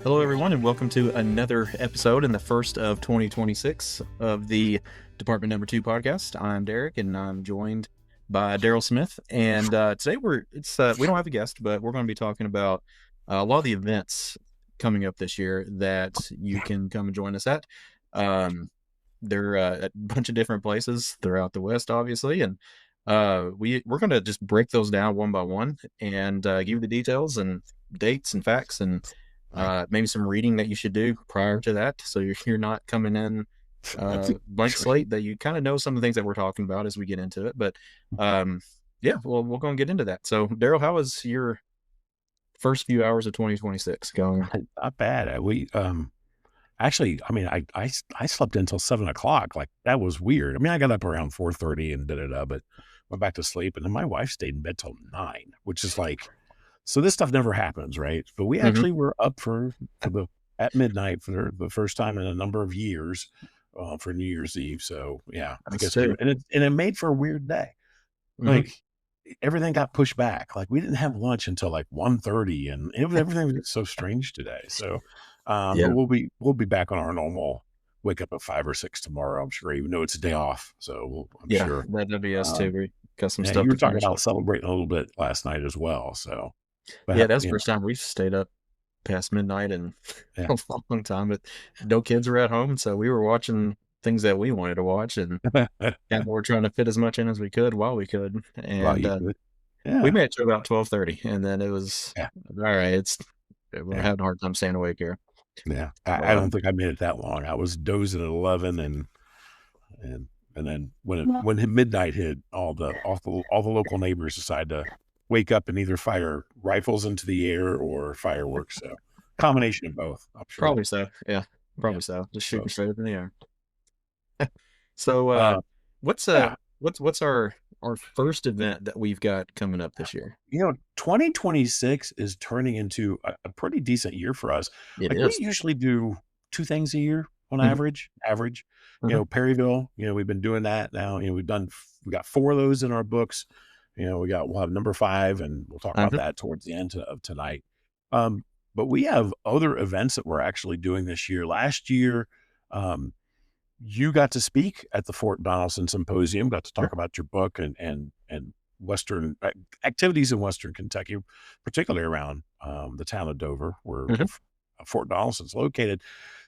Hello, everyone, and welcome to another episode in the first of 2026 of the Department Number Two podcast. I'm Derek, and I'm joined by Daryl Smith. And today we don't have a guest, but we're going to be talking about a lot of the events coming up this year that you can come and join us at. They're at a bunch of different places throughout the West, obviously, and we're going to just break those down one by one and give you the details and dates and facts and maybe some reading that you should do prior to that, so you're not coming in blank slate, that you kind of know some of the things that we're talking about as we get into it. But yeah, well, we'll go and get into that. So Daryl, how was your first few hours of 2026 going? Not bad. Actually, I mean, I slept until 7 o'clock. Like, that was weird. I mean, I got up around 4:30 and but went back to sleep, and then my wife stayed in bed till 9, which is like, so this stuff never happens, right? But we actually were up at midnight for the first time in a number of years for New Year's Eve. So yeah, I guess, and it made for a weird day. Like, everything got pushed back. Like, we didn't have lunch until like 1:30, and everything was so strange today. So, Yeah. but we'll be back on our normal wake up at 5 or 6 tomorrow, I'm sure, even though it's a day off. So I'm Yeah, sure. that'd be us too. We got some Yeah, stuff you were to talking finish about up. celebrating a little bit last night as well. So, Yeah, but that's the you know, first time we've stayed up past midnight in yeah. a long time. But no kids were at home, so we were watching things that we wanted to watch, and yeah, we're trying to fit as much in as we could while we could. Well, And you could. we Yeah. made it to about 12:30, and then it was Yeah. all right. We're Yeah. having a hard time staying awake here. Yeah. But I don't think I made it that long. I was dozing at 11, and then when midnight hit, all the local neighbors decided to wake up and either fire rifles into the air or fireworks. So, combination of both, I'm sure. probably so. Yeah, Yeah, probably so. Just shooting both. straight up in the air. So, Uh, what's yeah, what's our first event that we've got coming up this year? 2026 is turning into a pretty decent year for us. It Like, we is. usually do 2 things a year on Mhm, average. mhm. Perryville, we've been doing that now. We got 4 of those in our books. We'll have number 5, and we'll talk about Mhm. that towards the end of tonight. But we have other events that we're actually doing this year. Last year, um, you got to speak at the Fort Donelson Symposium, got to Sure. talk about your book and Western activities in Western Kentucky, particularly around the town of Dover, where Mhm. Fort Donelson's located.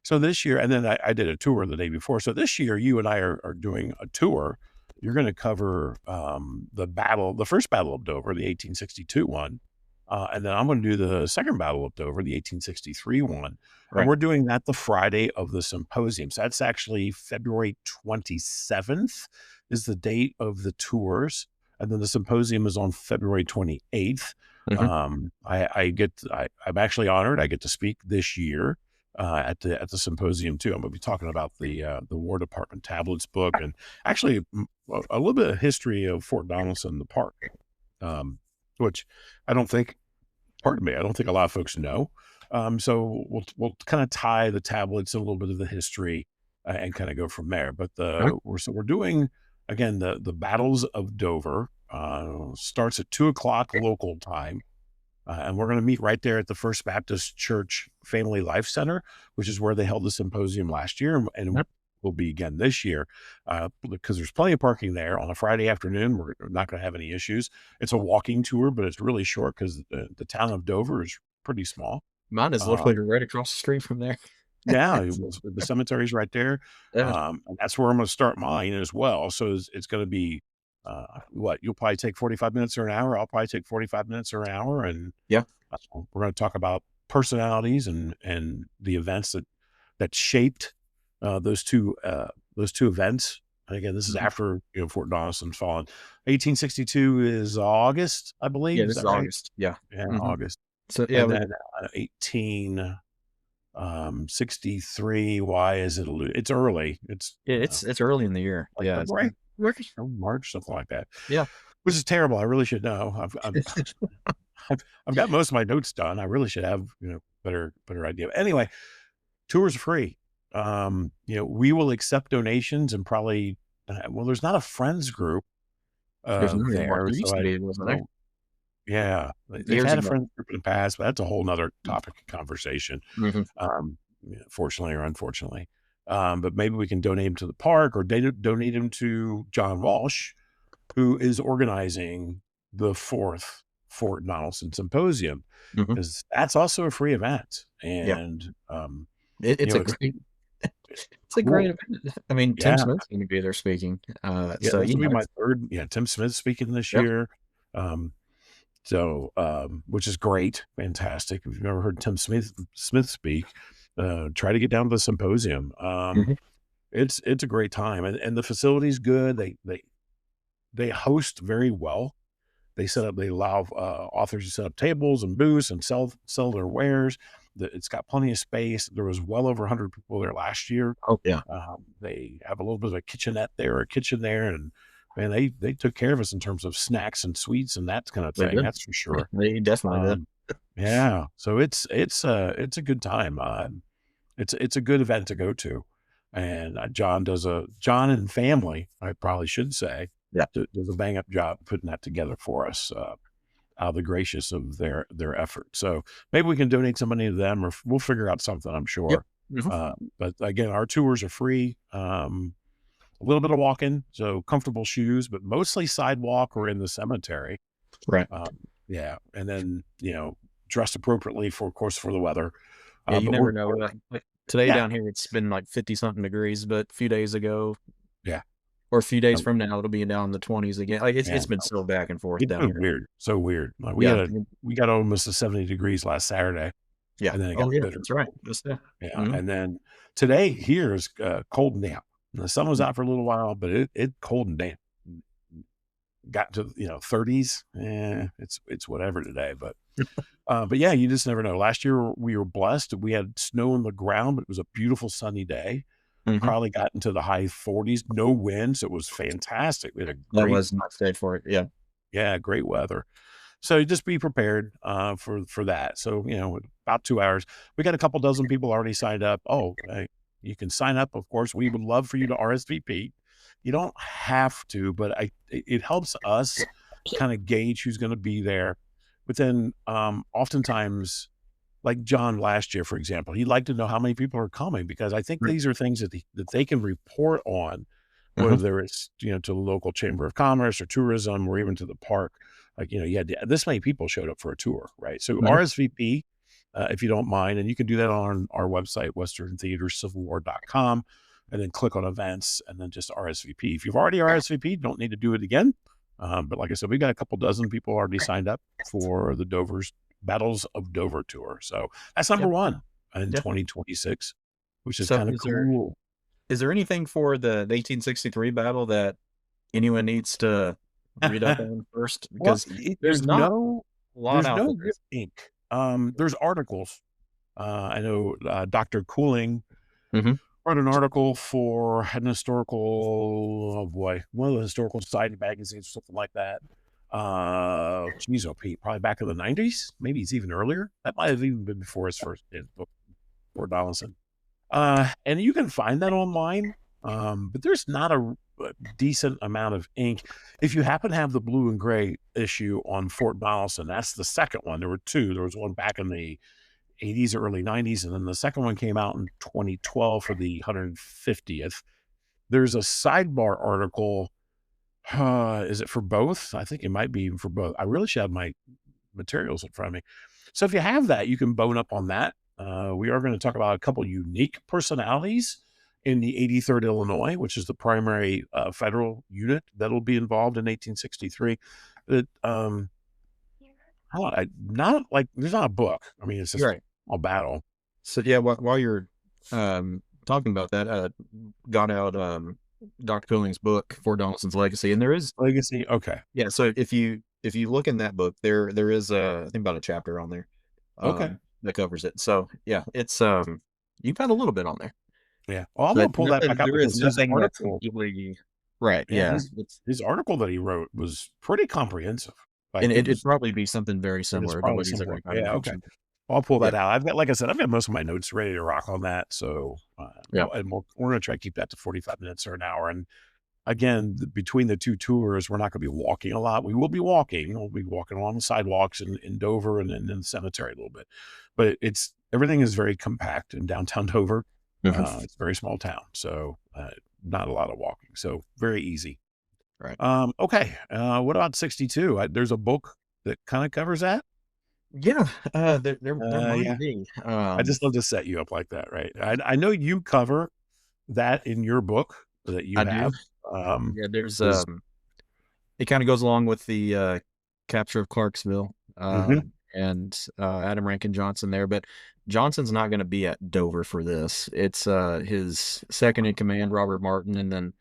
So this year, and then I did a tour the day before. So this year, you and I are doing a tour. You're going to cover the first Battle of Dover, the 1862 one. And then I'm going to do the second Battle of Dover, the 1863 one. And Right. we're doing that the Friday of the symposium. So that's actually February 27th is the date of the tours. And then the symposium is on February 28th. Mhm. I'm actually honored. I get to speak this year at the symposium too. I'm going to be talking about the War Department tablets book, and actually a little bit of history of Fort Donelson, the park, which I don't think, pardon me, I don't think a lot of folks know. So we'll kind of tie the tablets, a little bit of the history, and kind of go from there. But Okay. we're doing, again, the battles of Dover. Starts at 2 o'clock local time, and we're going to meet right there at the First Baptist Church Family Life Center, which is where they held the symposium last year, and Yep. will be again this year, because there's plenty of parking there on a Friday afternoon. We're not going to have any issues. It's a walking tour, but it's really short because the town of Dover is pretty small. Mine is Um, literally right across the street from there. yeah, the cemetery's right there, Yeah. and that's where I'm going to start mine as well. So it's going to be what you'll probably take 45 minutes or an hour. I'll probably take 45 minutes or an hour, and Yeah. we're going to talk about personalities and the events that shaped those two events. And again, this is Mhm. after Fort Donelson's fallen. 1862 is August, I Yeah, believe. Is this is that right? August. Yeah. Yeah, Mhm. August. So, yeah, And then 1863. Why is it? It's early. It's it's early in the year. like Yeah, it's February, or March, something like that. yeah. Which is terrible. I really should know. I've got most of my notes done. I really should have better idea. Anyway, tours are free. We will accept donations, and probably there's not a friends group There's not anymore. there, There used so to I be, wasn't there? so Yeah, they've years had a ago. friend group in the past, but that's a whole nother topic of conversation. Hmm. Yeah, fortunately or unfortunately. But maybe we can donate him to the park or donate him to John Walsh, who is organizing the fourth Fort Donaldson Symposium, Hmm. because that's also a free event. Yeah, And, it's a it's great, it's a great cool. event. I mean, Tim Yeah. Smith's going to be there speaking. Yeah. So This you will be know, my third. Yeah. Tim Smith speaking this yep. year. Um, which is great, fantastic. If you've never heard Smith speak, try to get down to the symposium. Hmm. It's a great time, and the facility's good. They host very well. They allow authors to set up tables and booths and sell their wares. It's got plenty of space. There was well over 100 people there last year. Oh yeah, They have a little bit of a kitchenette there, a kitchen there, and man, they took care of us in terms of snacks and sweets and that kind of they thing. did. That's for sure. They definitely did. Um, yeah, so it's a good time. It's a good event to go to, and John and family, I probably should say, Yeah. does a bang up job putting that together for us. Out of the gracious of their effort. So maybe we can donate some money to them, or we'll figure out something. I'm Yep. sure. Hmm. But again, our tours are free. A little bit of walking, so comfortable shoes, but mostly sidewalk or in the cemetery. Right. Yeah, and then dressed appropriately for, of course, for the weather. Yeah, you But never know. Like today yeah, down here, it's been like 50 something degrees, but a few days ago, yeah, or a few days um, from now, it'll be down in the 20s again. Like it's yeah. been so back and forth It's down so here. weird, so weird. Like Yeah. we got almost to 70 degrees last Saturday, Yeah. and then it got Oh yeah, bitter that's right. cold. Just yeah. Yeah, Hmm. and then today here is cold and damp. The sun was out for a little while, but it cold and damp. Got to 30s. It's whatever today, but yeah, you just never know. Last year we were blessed. We had snow on the ground, but it was a beautiful sunny day. Hmm. Probably got into the high 40s, no winds. It was fantastic. We had a That great, was not safe for it. Yeah. yeah, great weather. So just be prepared for that. So about 2 hours, we got a couple dozen people already signed up. Oh, you can sign up. Of course, we would love for you to RSVP. You don't have to, but it helps us kind of gauge who's going to be there. But then oftentimes, like John last year, for example, he'd like to know how many people are coming, because I think Right. these are things that they can report on, Hmm. whether it's to the local chamber of commerce or tourism or even to the park. Like you had this many people showed up for a tour, right? So Hmm. RSVP if you don't mind, and you can do that on our website, westerntheatercivilwar.com, and then click on events and then just RSVP. If you've already RSVP, don't need to do it again. But like I said, we got a couple dozen people already signed up for the Dover's Battles of Dover tour. So that's number Yep. one in Yeah. 2026, which is So kind of cool. is there anything for the 1863 battle that anyone needs to read up on first? Well, Because there's not a lot there's out no there. real ink. There's articles. I know Dr. Cooling Hmm. wrote an article for an historical, oh boy, one of the historical society magazines or something like that. Geez, oh Pete, probably back in the 90s. Maybe it's even earlier. That might have even been before his first book, Fort Donaldson. And you can find that online, but there's not a decent amount of ink. If you happen to have the blue and gray issue on Fort Donaldson, that's the second one. There were two. There was one back in the 80s or early 90s, and then the second one came out in 2012 for the 150th. There's a sidebar article. Is it for both? I think it might be for both. I really should have my materials in front of me. So if you have that, you can bone up on that. We are going to talk about a couple unique personalities in the 83rd Illinois, which is the primary federal unit that'll be involved in 1863. That not like there's not a book. I mean, it's just You're right. a battle. So yeah, while you're talking about that, got out Dr. Cooling's book, Fort Donaldson's Legacy, and there is Legacy. Okay. yeah. So if you look in that book, there is I think about a chapter on there Okay. that covers it. So yeah, it's you got a little bit on there, Yeah. Well, I'm gonna but pull that back up there is because his nothing that's article, completely right. yeah, Yeah, it's his article that he wrote was pretty comprehensive. Like and it it'd was, probably be something very it is similar to probably what he's similar. already kind of Yeah. Okay. mentioned. I'll pull Yeah, that out. I've got, like I said, I've got most of my notes ready to rock on that. So, yeah. and we're going to try to keep that to 45 minutes or an hour. And again, between the two tours, we're not going to be walking a lot. We will be walking. We'll be walking along the sidewalks in Dover and in the cemetery a little bit. But everything is very compact in downtown Dover. Mhm. It's a very small town, so not a lot of walking. So very easy. Right. Okay. What about 62? There's a book that kind of covers that. Yeah. There might Yeah. be. I just love to set you up like that, right? I know you cover that in your book that you I do. have. Um, Yeah. There's is it kind of goes along with the capture of Clarksville, Mhm. and Adam Rankin Johnson there, but Johnson's not going to be at Dover for this. It's his second in command, Robert Martin, and then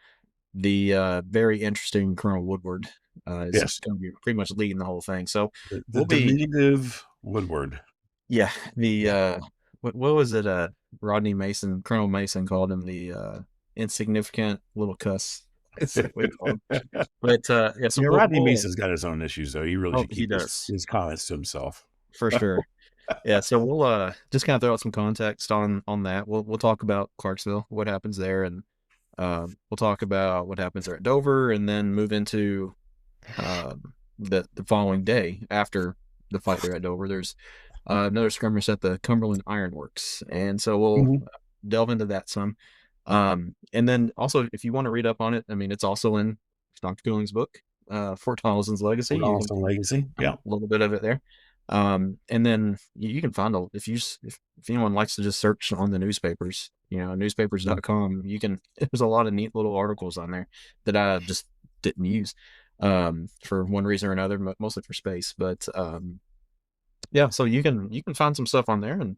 the very interesting Colonel Woodward is Yes, going to be pretty much leading the whole thing. So the we'll be, diminutive Woodward. yeah, the Yeah. what was it? Rodney Mason, Colonel Mason called him the insignificant little cuss. That's what we call him. But yeah, so Yeah, we'll, Rodney we'll Mason's got his own issues, though. He really oh, should he keep does his comments to himself. for sure. Yeah, so we'll just kind of throw out some context on that. We'll talk about Clarksville, what happens there, and we'll talk about what happens there at Dover, and then move into the following day after the fight there at Dover. There's another skirmish at the Cumberland Iron Works, and so we'll Mhm. delve into that some. And then also, if you want to read up on it, I mean, it's also in Dr. Cooling's book, Fort Donelson's Legacy. Fort You can Donelson Legacy. Yeah. a little bit of it there. And then you can find if anyone likes to just search on the newspapers, newspapers.com, you can, there's a lot of neat little articles on there that I just didn't use, for one reason or another, mostly for space. But, yeah, so you can find some stuff on there, and,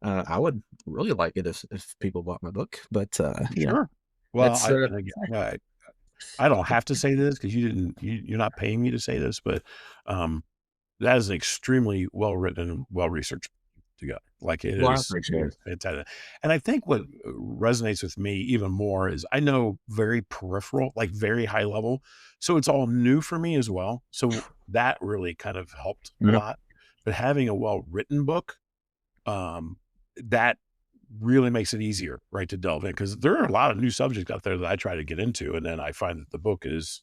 I would really like it if people bought my book, but, Sure. Well, it's, and again, I don't have to say this because you're not paying me to say this, but um, that is an extremely well written and well researched together. Like well, I appreciate it. it's fantastic. And I think what resonates with me even more is I know very peripheral, like very high level. So it's all new for me as well. So that really kind of helped a Mhm. lot. But having a well written book, that really makes it easier, right, to delve in because there are a lot of new subjects out there that I try to get into, and then I find that the book is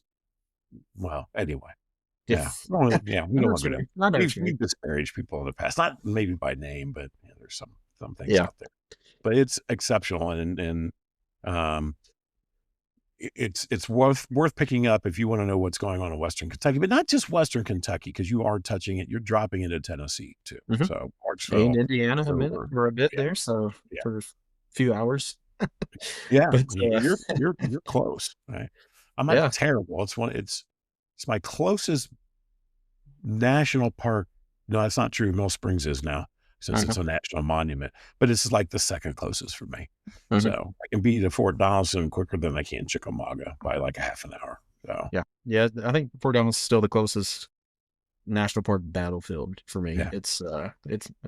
well, anyway. Yeah. Yeah. Well, yeah, we I know don't what want to you go down. mean. I know what you mean. We've disparaged people in the past, not maybe by name, but yeah, there's some things Yeah. out there. But it's exceptional and um it's worth picking up if you want to know what's going on in Western Kentucky, but not just Western Kentucky, because you are touching it, you're dropping into Tennessee too. Mhm. So And Clarksville, Indiana Dover, for a bit yeah, there, so yeah. for a few hours. Yeah, But, you're close, right? I'm not yeah. terrible. It's my closest national park. No, that's not true. Mill Springs is now since Uh-huh. it's a national monument, but it's like the second closest for me. Mhm. So I can be to Fort Donelson quicker than I can Chickamauga by like a half an hour. So Yeah. Yeah, I think Fort Downs is still the closest national park battlefield for me. yeah, It's I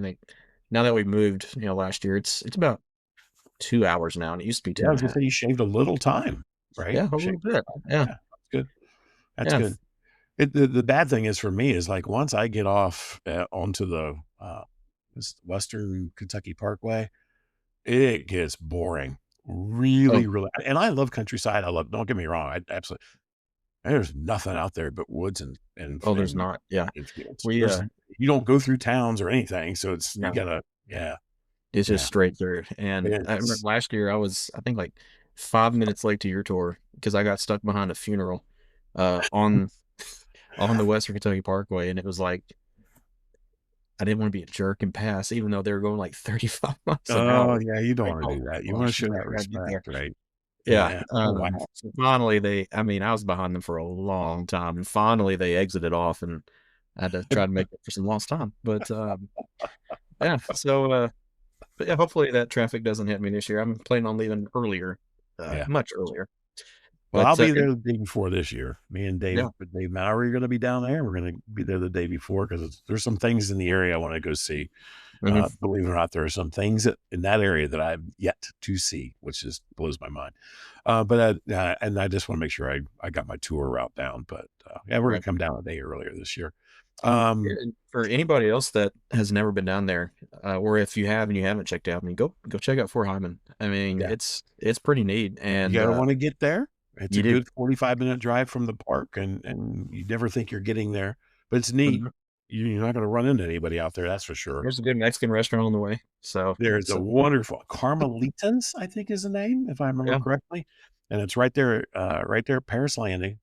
think now that we moved, last year, it's about 2 hours now, and it used to be yeah. two I and was a gonna half. say you shaved a little time, right? Yeah, a little Shaved bit. time. Yeah. Yeah, that's good. That's Yeah. good. The bad thing is for me is like once I get off onto the this Western Kentucky Parkway, it gets boring. Oh, Really, really. And I love countryside. Don't get me wrong. I absolutely, there's nothing out there but woods oh, there's not. Yeah. and fields. We, You don't go through towns or anything. So you no, gotta, yeah, it's just yeah. straight through. And I remember It's, last year I think, like, 5 minutes late to your tour because I got stuck behind a funeral, on the Western Kentucky Parkway, and it was like I didn't want to be a jerk and pass, even though they were going like 35 miles an oh, hour. yeah, you don't Like, want to oh do that. You my want to gosh, show I that gotta get there. respect, right? Yeah. Yeah. Oh, wow. So finally I mean, I was behind them for a long time, and finally they exited off, and I had to try to make up for some lost time. But yeah, so but yeah, hopefully that traffic doesn't hit me this year. I'm planning on leaving earlier, Yeah. much earlier. Well, I'll But be there the day before this year. Me and yeah. Dave Maury are going to be down there. We're going to be there the day before because there's some things in the area I want to go see. Mhm. Believe it or not, there are some things in that area that I've yet to see, which just blows my mind. And I just want to make sure I got my tour route down. But yeah, we're going Right. to come down a day earlier this year. Yeah, Um, and for anybody else that has never been down there, or if you have and you haven't checked out, I mean, go check out Fort Hyman. I mean, yeah, it's pretty neat, you and ever want to get there? It's a You do. good 45-minute drive from the park, and you never think you're getting there, but it's neat. Mhm. You're not gonna run into anybody out there, that's for sure. There's a good Mexican restaurant on the way. So There's it's a wonderful Carmelitas, I think is the name, if I remember yeah, correctly, and it's right there at Paris Landing.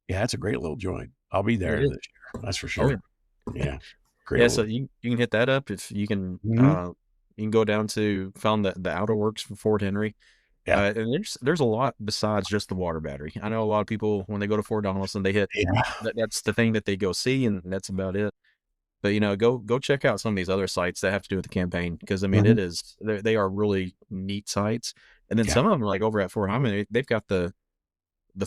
Yeah, it's a great little joint. I'll be it there is. this year, that's for Oh yeah. sure. Yeah, great Yeah, so little you can hit that up if mhm, you can go down to found the Outer Works for Fort Henry. yeah, And there's a lot besides just the water battery. I know a lot of people when they go to Fort Donelson, they hit yeah, that's the thing that they go see, and that's about it. But go check out some of these other sites that have to do with the campaign because I mean mhm, they are really neat sites. And then yeah, some of them like over at Fort Hyman, they've got the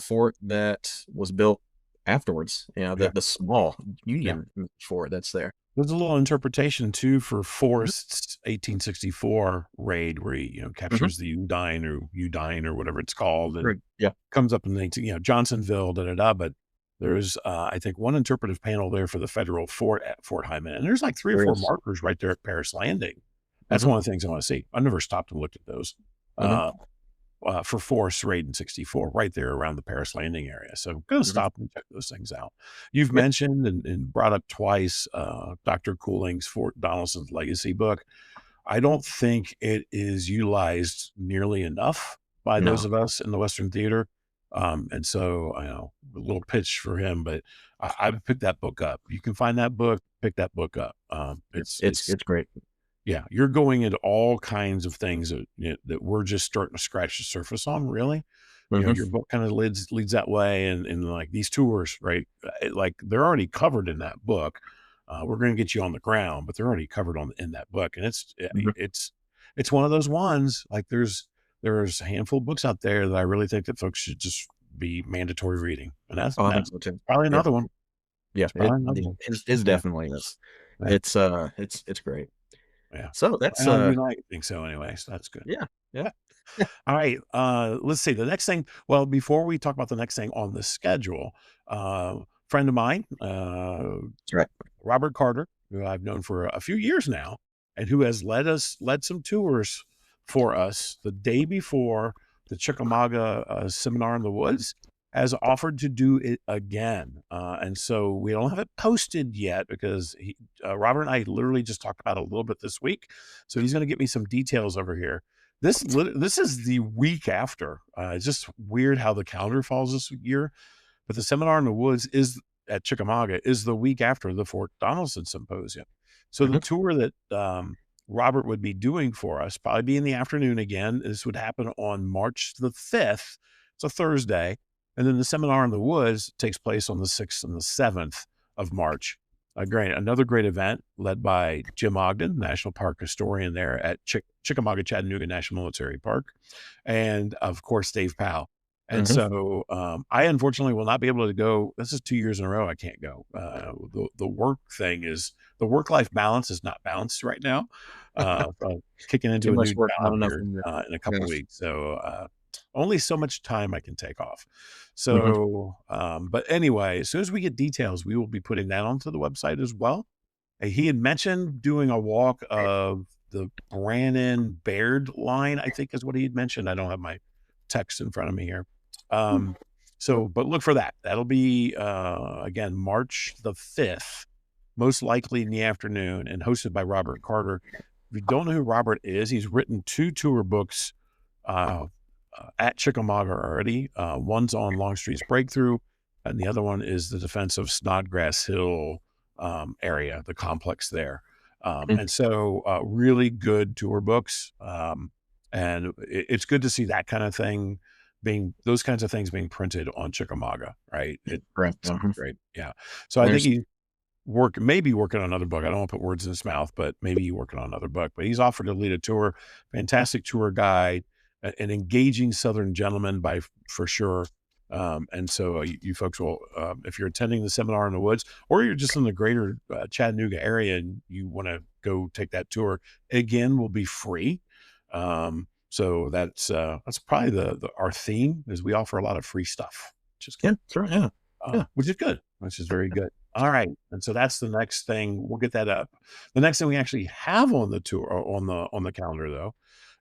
fort that was built afterwards. yeah. The small Yeah. Union fort that's there. There's a little interpretation too for Mhm. Forrest's 1864 raid where he, Mhm. captures the Udine or whatever it's called and Great. Yeah. comes up in the 18, Johnsonville, da da da. But there's, I think, one interpretive panel there for the federal fort at Fort Hyman, and there's like three or There four is. markers right there at Paris Landing. That's Mhm. one of the things I want to see. I've never stopped and looked at those. Mhm. Uh, for Force Raid in 64, right there around the Paris Landing area. So go Mhm. stop and check those things out. You've Yeah. mentioned and brought up twice Dr. Cooling's Fort Donelson's Legacy book. I don't think it is utilized nearly enough by those No. of us in the Western theater. And so I know a little pitch for him, but I would pick that book up. You can find that book, pick that book up. It's It's great. yeah, you're going into all kinds of things that that we're just starting to scratch the surface on, really. Mhm. Your book kind of leads that way, and like these tours, right? Like they're already covered in that book. We're going to get you on the ground, but they're already covered on in that book, and Mhm. it's one of those ones. Like there's a handful of books out there that I really think that folks should just be mandatory reading, and Oh, I think that's so too. probably Yeah. another one. Yeah. It's probably another one. It's Yeah, definitely is. yeah, It's great. yeah. So that's You and I think so anyway, so that's good. yeah. Yeah. All right. Let's see. The next thing. Well, before we talk about the next thing on the schedule, friend of mine, That's right. Robert Carter, who I've known for a few years now, and who has led some tours for us the day before the Chickamauga seminar in the woods, has offered to do it again. And so we don't have it posted yet because Robert and I literally just talked about it a little bit this week. So he's going to get me some details over here. This is the week after. It's just weird how the calendar falls this year. But the seminar in the woods is at Chickamauga is the week after the Fort Donelson Symposium. So the Mhm. tour that Robert would be doing for us probably be in the afternoon again. This would happen on March the 5th. It's a Thursday. And then the seminar in the woods takes place on the 6th and the 7th of March. Another great event led by Jim Ogden, National Park historian there at Chickamauga Chattanooga National Military Park, and of course Dave Powell. And Mhm. so I unfortunately will not be able to go. This is 2 years in a row I can't go. The work thing is the work life balance is not balanced right now. Kicking Too into a much new work, not job enough here in the in a yeah. couple weeks, so only so much time I can take off. Mhm. So, but anyway, as soon as we get details, we will be putting that onto the website as well. He had mentioned doing a walk of the Brannon Baird line, I think is what he had mentioned. I don't have my text in front of me here. Um, but look for that. That'll be, again, March the 5th, most likely in the afternoon and hosted by Robert Carter. If you don't know who Robert is, he's written two tour books, uh, at Chickamauga already. One's on Longstreet's Breakthrough, and the other one is the defense of Snodgrass Hill area, the complex there. Mm. And so, really good tour books. And it's good to see that kind of thing those kinds of things being printed on Chickamauga, right? Correct. It's Mhm. great. Yeah. So I think There's he maybe working on another book. I don't want to put words in his mouth, but maybe he's working on another book. But he's offered to lead a tour. Fantastic tour guide, an engaging Southern gentleman for sure. And so you folks will, if you're attending the seminar in the woods, or you're just in the greater Chattanooga area and you want to go take that tour, again, will be free. So that's probably the our theme is we offer a lot of free stuff, which is yeah, good, sure, yeah. Yeah. which is good, which is very good. All right, and so that's the next thing. We'll get that up. The next thing we actually have on the tour or on the calendar though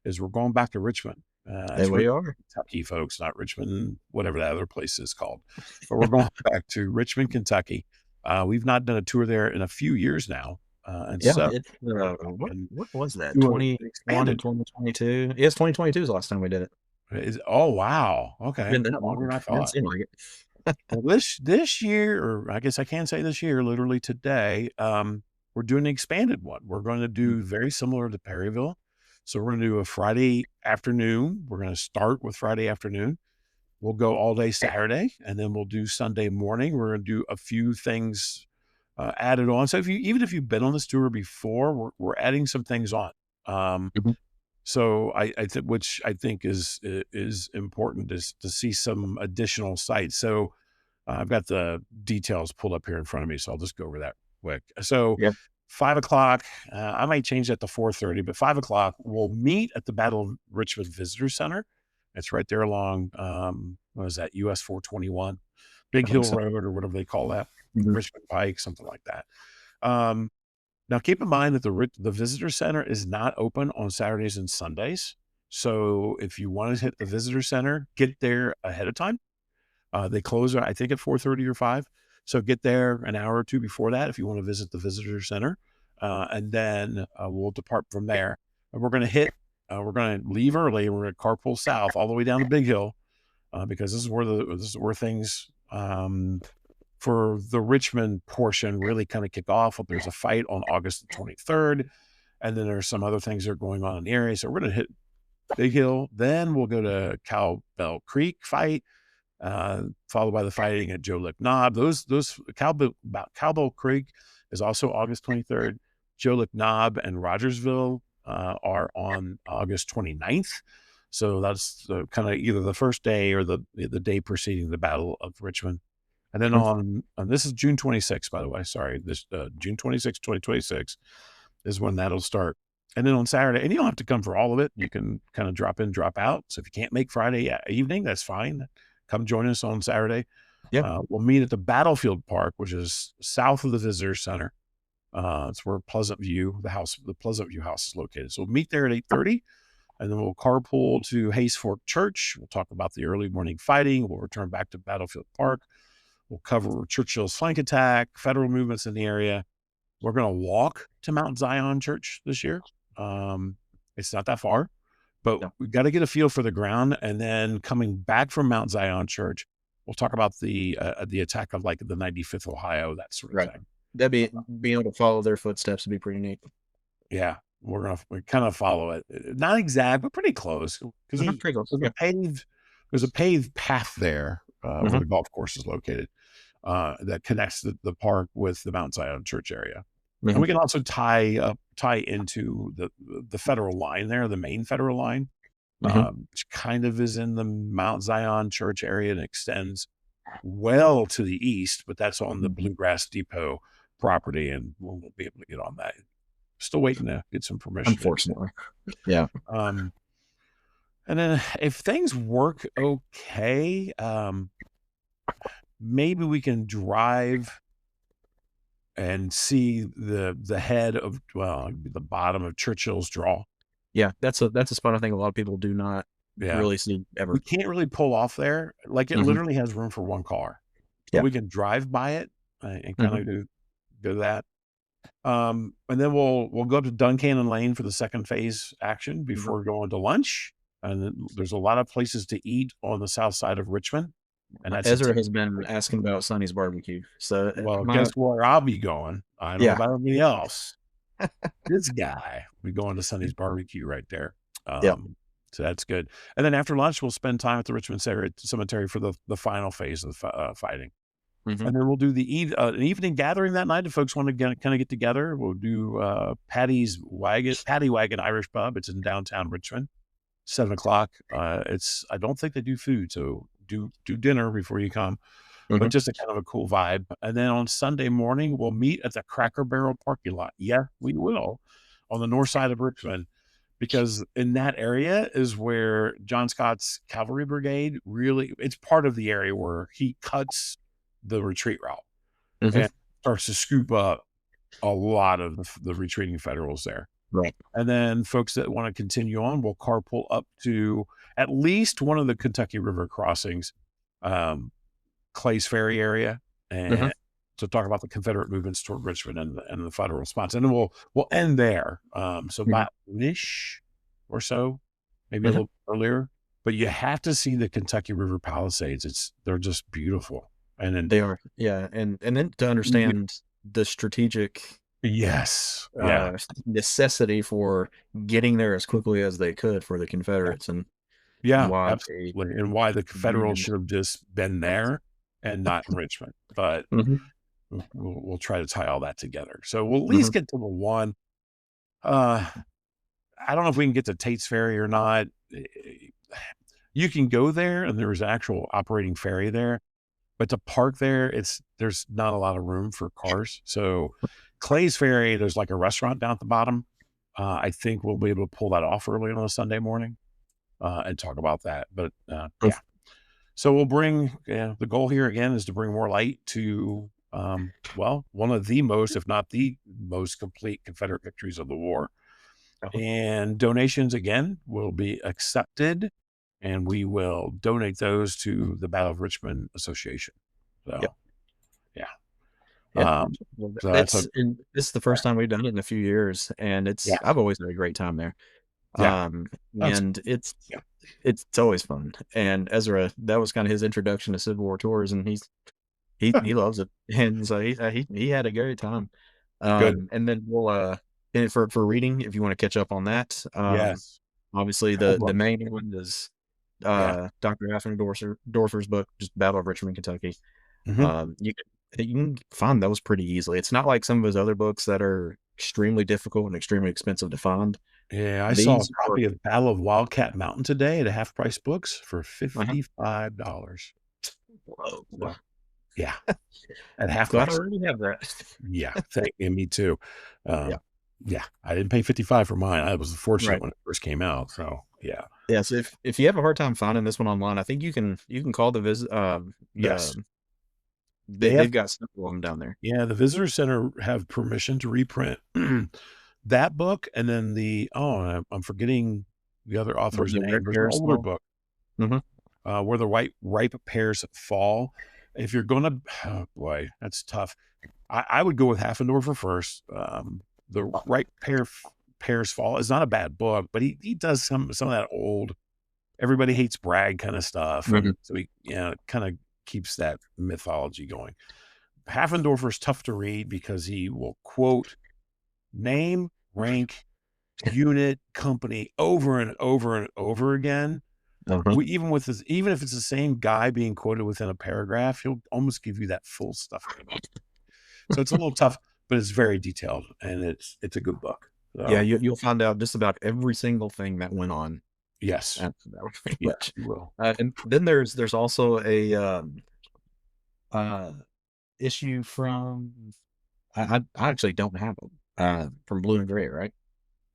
is we're going back to Richmond. There we are. Kentucky, folks, not Richmond, whatever that other place is called. But we're going back to Richmond, Kentucky. We've not done a tour there in a few years now. And Yeah, so it's what and what was that? do an 21 and expanded 2022. Yes, 2022 is the last time we did it. oh wow. It's Okay. been that Longer long. than I Didn't thought. seem like it. Well, this year, or I guess I can say this year, literally today, we're doing an expanded one. We're going to do very similar to Perryville. So we're going to do a Friday afternoon. We're going to start with Friday afternoon. We'll go all day Saturday, and then we'll do Sunday morning. We're going to do a few things added on. So even if you've been on this tour before, we're adding some things on. Mhm. So I think, which I think is important, is to see some additional sites. So I've got the details pulled up here in front of me, so I'll just go over that quick. So Yeah. 5 o'clock, I might change that to 4:30, but 5 o'clock, we'll meet at the Battle of Richmond Visitor Center. It's right there along, what is that, US 421, Big I think Hill so. Road, or whatever they call that, Mhm. Richmond Pike, something like that. Now, keep in mind that the visitor center is not open on Saturdays and Sundays. So if you want to hit the visitor center, get there ahead of time. They close, I think, at 4:30 or 5. So get there an hour or two before that if you want to visit the visitor center. And then we'll depart from there. And we're going to leave early. We're going to carpool south all the way down to Big Hill because this is where things for the Richmond portion really kind of kick off. There's a fight on August the 23rd. And then there's some other things that are going on in the area. So we're going to hit Big Hill. Then we'll go to Cowbell Creek fight. Followed by the fighting at Joe Lick Knob. Those Cowbell Creek is also August 23rd. Joe Lick Knob and Rogersville are on August 29th. So that's kind of either the first day or the day preceding the Battle of Richmond. And then on this is June 26th, by the way. Sorry, this June 26th, 2026 is when that'll start. And then on Saturday, and you don't have to come for all of it. You can kind of drop in, drop out. So if you can't make Friday evening, that's fine. Come join us on Saturday. Yeah. We'll meet at the Battlefield Park, which is south of the Visitor Center. It's where the Pleasant View House is located. So we'll meet there at 8:30, and then we'll carpool to Hayes Fork Church. We'll talk about the early morning fighting. We'll return back to Battlefield Park. We'll cover Churchill's flank attack, federal movements in the area. We're going to walk to Mount Zion Church this year. It's not that far. But No. we've got to get a feel for the ground. And then coming back from Mount Zion Church, we'll talk about the attack of like the 95th Ohio, that sort of thing. That'd be being able to follow their footsteps would be pretty neat. Yeah, we kind of follow it, not exact, but pretty close. Because there's a paved path there where the golf course is located that connects the park with the Mount Zion Church area. And we can also tie into the federal line there, the main federal line, which kind of is in the Mount Zion Church area and extends well to the east, but that's on the Bluegrass Depot property, and we'll be able to get on that. Still waiting to get some permission. Unfortunately. Yeah. And then if things work okay, maybe we can drive and see the head of, the bottom of Churchill's Draw. Yeah, that's a spot I think a lot of people do not really see ever. We can't really pull off there. Like it literally has room for one car. But we can drive by it and kind of do that. And then we'll go up to Duncannon Lane for the second phase action before going to lunch. And then there's a lot of places to eat on the south side of Richmond. And that's Ezra has been asking about Sonny's barbecue. So guess where I'll be going? I don't know about anybody else. This guy will be going to Sonny's barbecue right there. So that's good. And then after lunch, we'll spend time at the Richmond Cemetery for the final phase of the fighting. And then we'll do an evening gathering that night if folks want to kind of get together. We'll do Paddy Wagon Irish Pub. It's in downtown Richmond, 7:00. I don't think they do food, so do dinner before you come. But just a kind of a cool vibe. And then on Sunday morning, we'll meet at the Cracker Barrel parking lot. Yeah, we will, on the north side of Richmond, because in that area is where John Scott's Cavalry Brigade it's part of the area where he cuts the retreat route and starts to scoop up a lot of the retreating Federals there. Right. And then folks that want to continue on will carpool up to at least one of the Kentucky River crossings, Clay's Ferry area, Mhm. and to talk about the Confederate movements toward Richmond and the Federal response. And then we'll end there. So Mhm. about ish or so, maybe a Mhm. little earlier. But you have to see the Kentucky River Palisades. They're just beautiful. And then They are, yeah, and then to understand the strategic yes, yeah, necessity for getting there as quickly as they could for the Confederates, and yeah, why they absolutely. And why the Federals abandoned. should have just been there and not in Richmond. But Mhm. we'll try to tie all that together. So we'll at least Mhm. get to the one. Uh, I don't know if we can get to Tate's Ferry or not. You can go there, and there's actual operating ferry there, but to park there, there's not a lot of room for cars. So Clay's Ferry, there's like a restaurant down at the bottom. I think we'll be able to pull that off early on a Sunday morning and talk about that. But yeah, so we'll bring the goal here again is to bring more light to well, one of the most, if not the most complete Confederate victories of the war. Uh-huh. And donations again will be accepted, and we will donate those to the Battle of Richmond Association. Yep. So yeah, Yeah. Well, so that's a this is the first time we've done it in a few years, and yeah, I've always had a great time there. yeah, Um, that's and yeah, it's always fun. And Ezra, that was kind of his introduction to Civil War tours, and he loves it, and so he had a great time. good. And then we'll and for reading, if you want to catch up on that, Yes, obviously couple the books. main one is Yeah, Dr. Anthony Dorfer's book, just Battle of Richmond, Kentucky. hmm You can find those pretty easily. It's not like some of his other books that are extremely difficult and extremely expensive to find. yeah. I saw a These are copy of Battle of Wildcat Mountain today at a half price books for uh-huh. $55. Whoa. So yeah, at half Glad I price. already have that. Yeah, thank you. Me too. Yeah. Yeah, I didn't pay 55 for mine. I was fortunate Right. when it first came out. So yeah, Yeah, so if you have a hard time finding this one online, I think you can call the visit yes, they have. they've got several of them down there. Yeah, the visitor center have permission to reprint that book, and then I'm forgetting the other author's The name. Rick There's an Harris older Small. book Mhm. where the ripe pears fall. If you're gonna, oh boy, that's tough. I would go with Haffendorfer first. The pears fall is not a bad book, but he does some of that old everybody hates Bragg kind of stuff, Mhm. and so he kind of keeps that mythology going. Haffendorfer's tough to read because he will quote name, rank, unit, company over and over and over again. Uh-huh. Even if it's the same guy being quoted within a paragraph, he'll almost give you that full stuff. So it's a little tough, but it's very detailed and it's a good book. Yeah, So you'll find out just about every single thing that went on yes, at the battle, pretty yeah, much. you will. And then there's also a uh issue from I actually don't have them from Blue and Gray, right?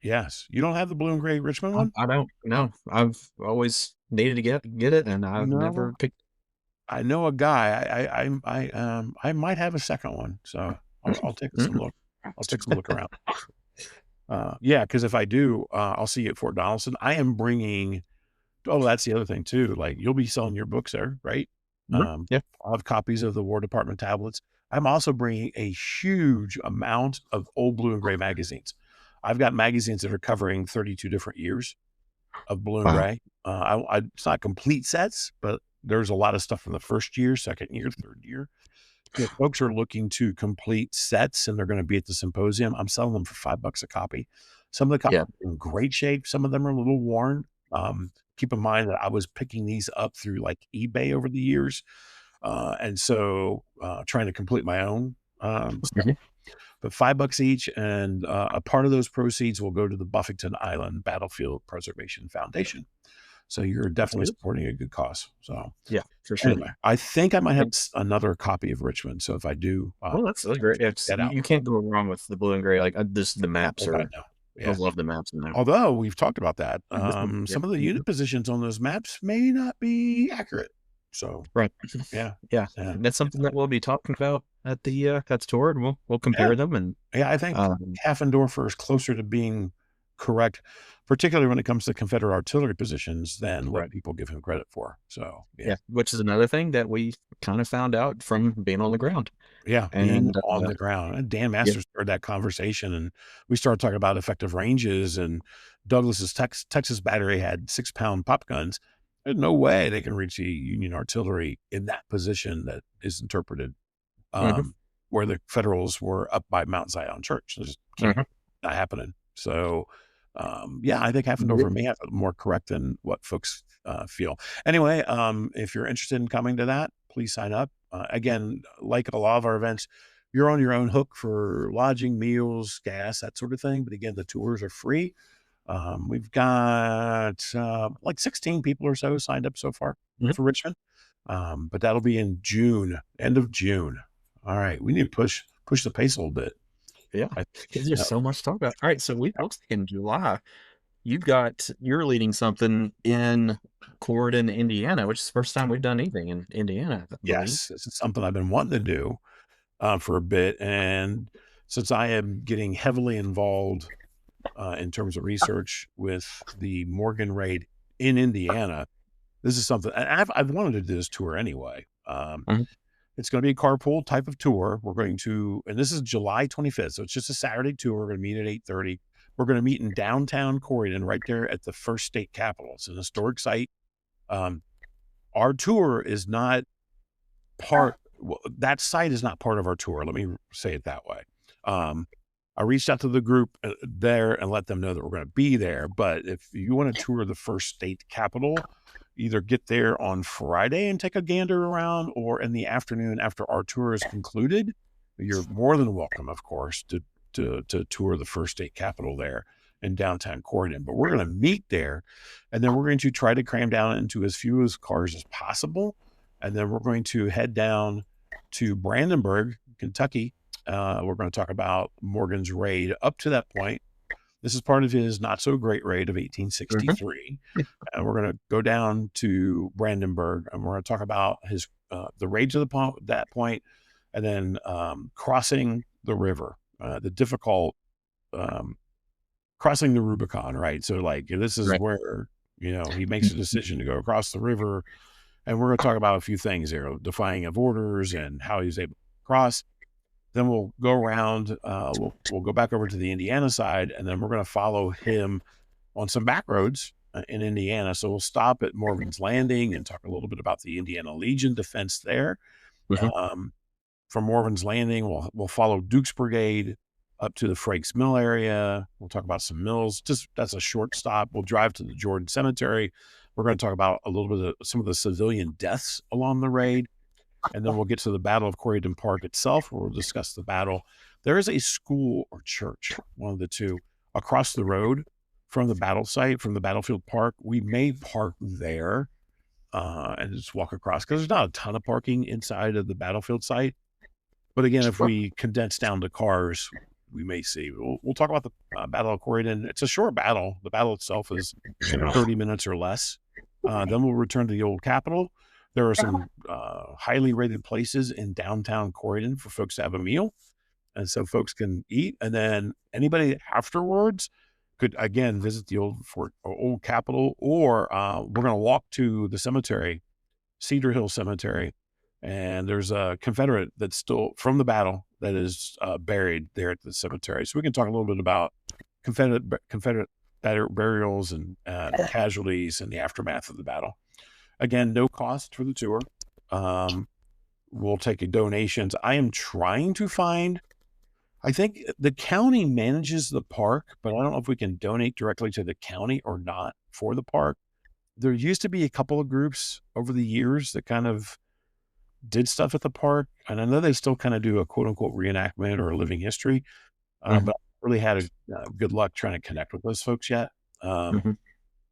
Yes, you don't have the blue and gray Richmond one? I don't know. I've always needed to get it, and I've never No, picked. I know a guy. I might have a second one, so I'll take some look. I'll take some look around. Yeah, because if I do, I'll see you at Fort Donaldson. I am bringing. Oh, that's the other thing too. Like you'll be selling your books there, right? Mhm. Yeah. I'll have copies of the War Department tablets. I'm also bringing a huge amount of old blue and gray magazines. I've got magazines that are covering 32 different years of blue and Wow. gray. It's not complete sets, but there's a lot of stuff from the first year, second year, third year. If folks are looking to complete sets and they're going to be at the symposium, I'm selling them for $5 a copy. Some of the copies Yeah. are in great shape. Some of them are a little worn. Keep in mind that I was picking these up through like eBay over the years. And so trying to complete my own stuff. Mhm. But $5 each, and a part of those proceeds will go to the Buffington Island Battlefield Preservation Foundation. So you're definitely Absolutely. supporting a good cause. So Yeah, for sure. anyway, I think I might have And another copy of Richmond. So if I do, well, that's great. Yeah, that out. you can't go wrong with the Blue and Gray. Like this, the maps Oh God, are. no. I Yeah. love the maps in there. Although we've talked about that, And this one, yeah. some of the Mhm. unit positions on those maps may not be accurate. So Right. yeah, Yeah, yeah, and that's something that we'll be talking about at the tour, and we'll yeah, compare them and yeah. I think um, Haffendorfer is closer to being correct, particularly when it comes to Confederate artillery positions, than what Right. people give him credit for. So, Yeah, which is another thing that we kind of found out from being on the ground. yeah, being And on the ground. And Dan yeah, Masters started that conversation, and we started talking about effective ranges. And Douglas's Texas battery had 6-pound pop guns. There's no way they can reach the Union artillery in that position that is interpreted, mhm, where the Federals were up by Mount Zion Church. It just can't mhm. not happening. So, yeah, I think Heffendorfer may have it more correct than what folks feel. Anyway, if you're interested in coming to that, please sign up. Again, like a lot of our events, you're on your own hook for lodging, meals, gas, that sort of thing. But again, the tours are free. We've got like 16 people or so signed up so far Mhm. for Richmond. But that'll be in June, end of June. All right, we need to push the pace a little bit. Yeah, I, there's just so much to talk about. All right, so we looks like in July, you're leading something in Corydon, Indiana, which is the first time we've done anything in Indiana, I believe. yes, this is something I've been wanting to do for a bit, and since I am getting heavily involved in terms of research with the Morgan raid in Indiana, this is something and I've wanted to do this tour anyway. Mhm. It's going to be a carpool type of tour. We're going to, and this is July 25th, so it's just a Saturday tour. We're going to meet at 8:30. We're going to meet in downtown Corydon, right there at the first state capitol. It's an historic site. Um, our tour is not well, that site is not part of our tour. Let me say it that way. Um, I reached out to the group there and let them know that we're going to be there. But if you want to tour the first state capitol, either get there on Friday and take a gander around, or in the afternoon after our tour is concluded, you're more than welcome, of course, to tour the first state capitol there in downtown Corydon. But we're going to meet there, and then we're going to try to cram down into as few as cars as possible. And then we're going to head down to Brandenburg, Kentucky. We're going to talk about Morgan's raid up to that point. This is part of his not so great raid of Mhm. 1863. And we're going to go down to Brandenburg, and we're going to talk about his the raid to that point, and then crossing the river, the difficult crossing the Rubicon, right? So like this is Right. where he makes a decision to go across the river, and we're going to talk about a few things there, defying of orders and how he's able to cross. Then we'll go around. We'll go back over to the Indiana side, and then we're going to follow him on some back roads in Indiana. So we'll stop at Morgan's Landing and talk a little bit about the Indiana Legion defense there. Mhm. Um, from Morgan's Landing, we'll follow Duke's Brigade up to the Frakes Mill area. We'll talk about some mills. Just that's a short stop. We'll drive to the Jordan Cemetery. We're going to talk about a little bit of some of the civilian deaths along the raid. And then we'll get to the Battle of Corydon Park itself, where we'll discuss the battle. There is a school or church, one of the two, across the road from the battle site, from the battlefield park. We may park there and just walk across, because there's not a ton of parking inside of the battlefield site. But again, if Sure. we condense down to cars, we may see. We'll talk about the Battle of Corydon. It's a short battle. The battle itself is 30 minutes or less. Then we'll return to the old Capitol. There are some highly rated places in downtown Corydon for folks to have a meal, and so folks can eat. And then anybody afterwards could again visit the old fort or old Capitol, or we're going to walk to the cemetery, Cedar Hill Cemetery, and there's a Confederate that's still from the battle that is buried there at the cemetery. So we can talk a little bit about Confederate burials and casualties and the aftermath of the battle. Again, no cost for the tour. We'll take donations. I am trying to find, I think the county manages the park, but I don't know if we can donate directly to the county or not for the park. There used to be a couple of groups over the years that kind of did stuff at the park. And I know they still kind of do a quote unquote reenactment or a living history, Mhm. but I really had good luck trying to connect with those folks yet. Mhm.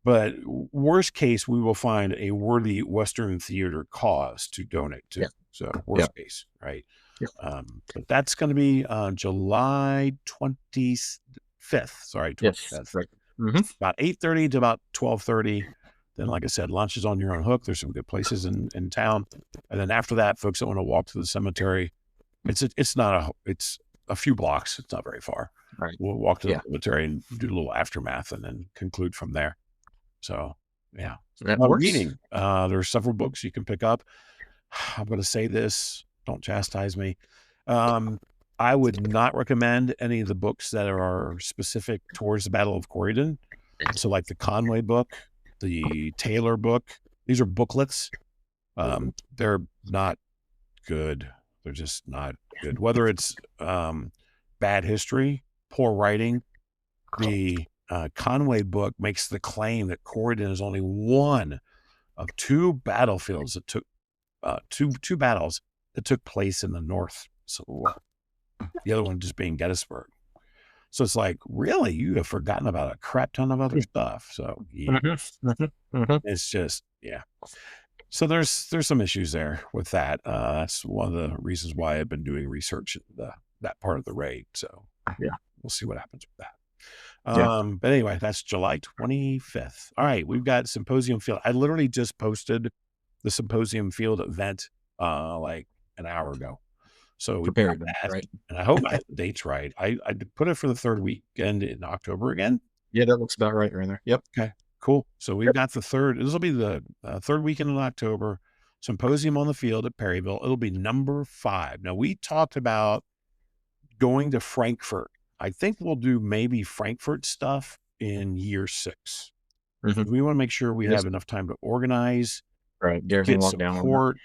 But worst case, we will find a worthy Western theater cause to donate to. Yeah. So Yeah. worst case, right? Yeah. But that's going to be July 25th. Sorry, Yes. 25th. Right. Mhm. About 8:30 to about 12:30. Then, like I said, lunch is on your own hook. There's some good places in town. And then after that, folks that want to walk to the cemetery, it's a few blocks. It's not very far. Right. We'll walk to the Yeah. cemetery and do a little aftermath and then conclude from there. So, yeah. That works. Reading. There's several books you can pick up. I'm going to say this. Don't chastise me. I would not recommend any of the books that are specific towards the Battle of Corydon. So like the Conway book, the Taylor book, these are booklets. They're not good. They're just not good. Whether it's bad history, poor writing, the Conway book makes the claim that Corydon is only one of two battlefields that took two battles that took place in the North. So the other one just being Gettysburg. So it's like, really, you have forgotten about a crap ton of other stuff. So yeah, it's just, yeah. So there's some issues there with that. That's one of the reasons why I've been doing research in that part of the raid. So Yeah. we'll see what happens with that. Yeah. But anyway, that's July 25th. All right, we've got Symposium Field. I literally just posted the Symposium Field event like an hour ago. So we Prepared, got that, right? and I hope I have the dates right. I put it for the third weekend in October again. Yeah, that looks about right there. Yep. Okay, cool. So we've got the third. This will be the third weekend in October. Symposium on the Field at Perryville. It'll be number 5. Now we talked about going to Frankfurt. I think we'll do maybe Frankfurt stuff in year 6. We want to make sure we have enough time to organize, Right. Get everything get locked down. support,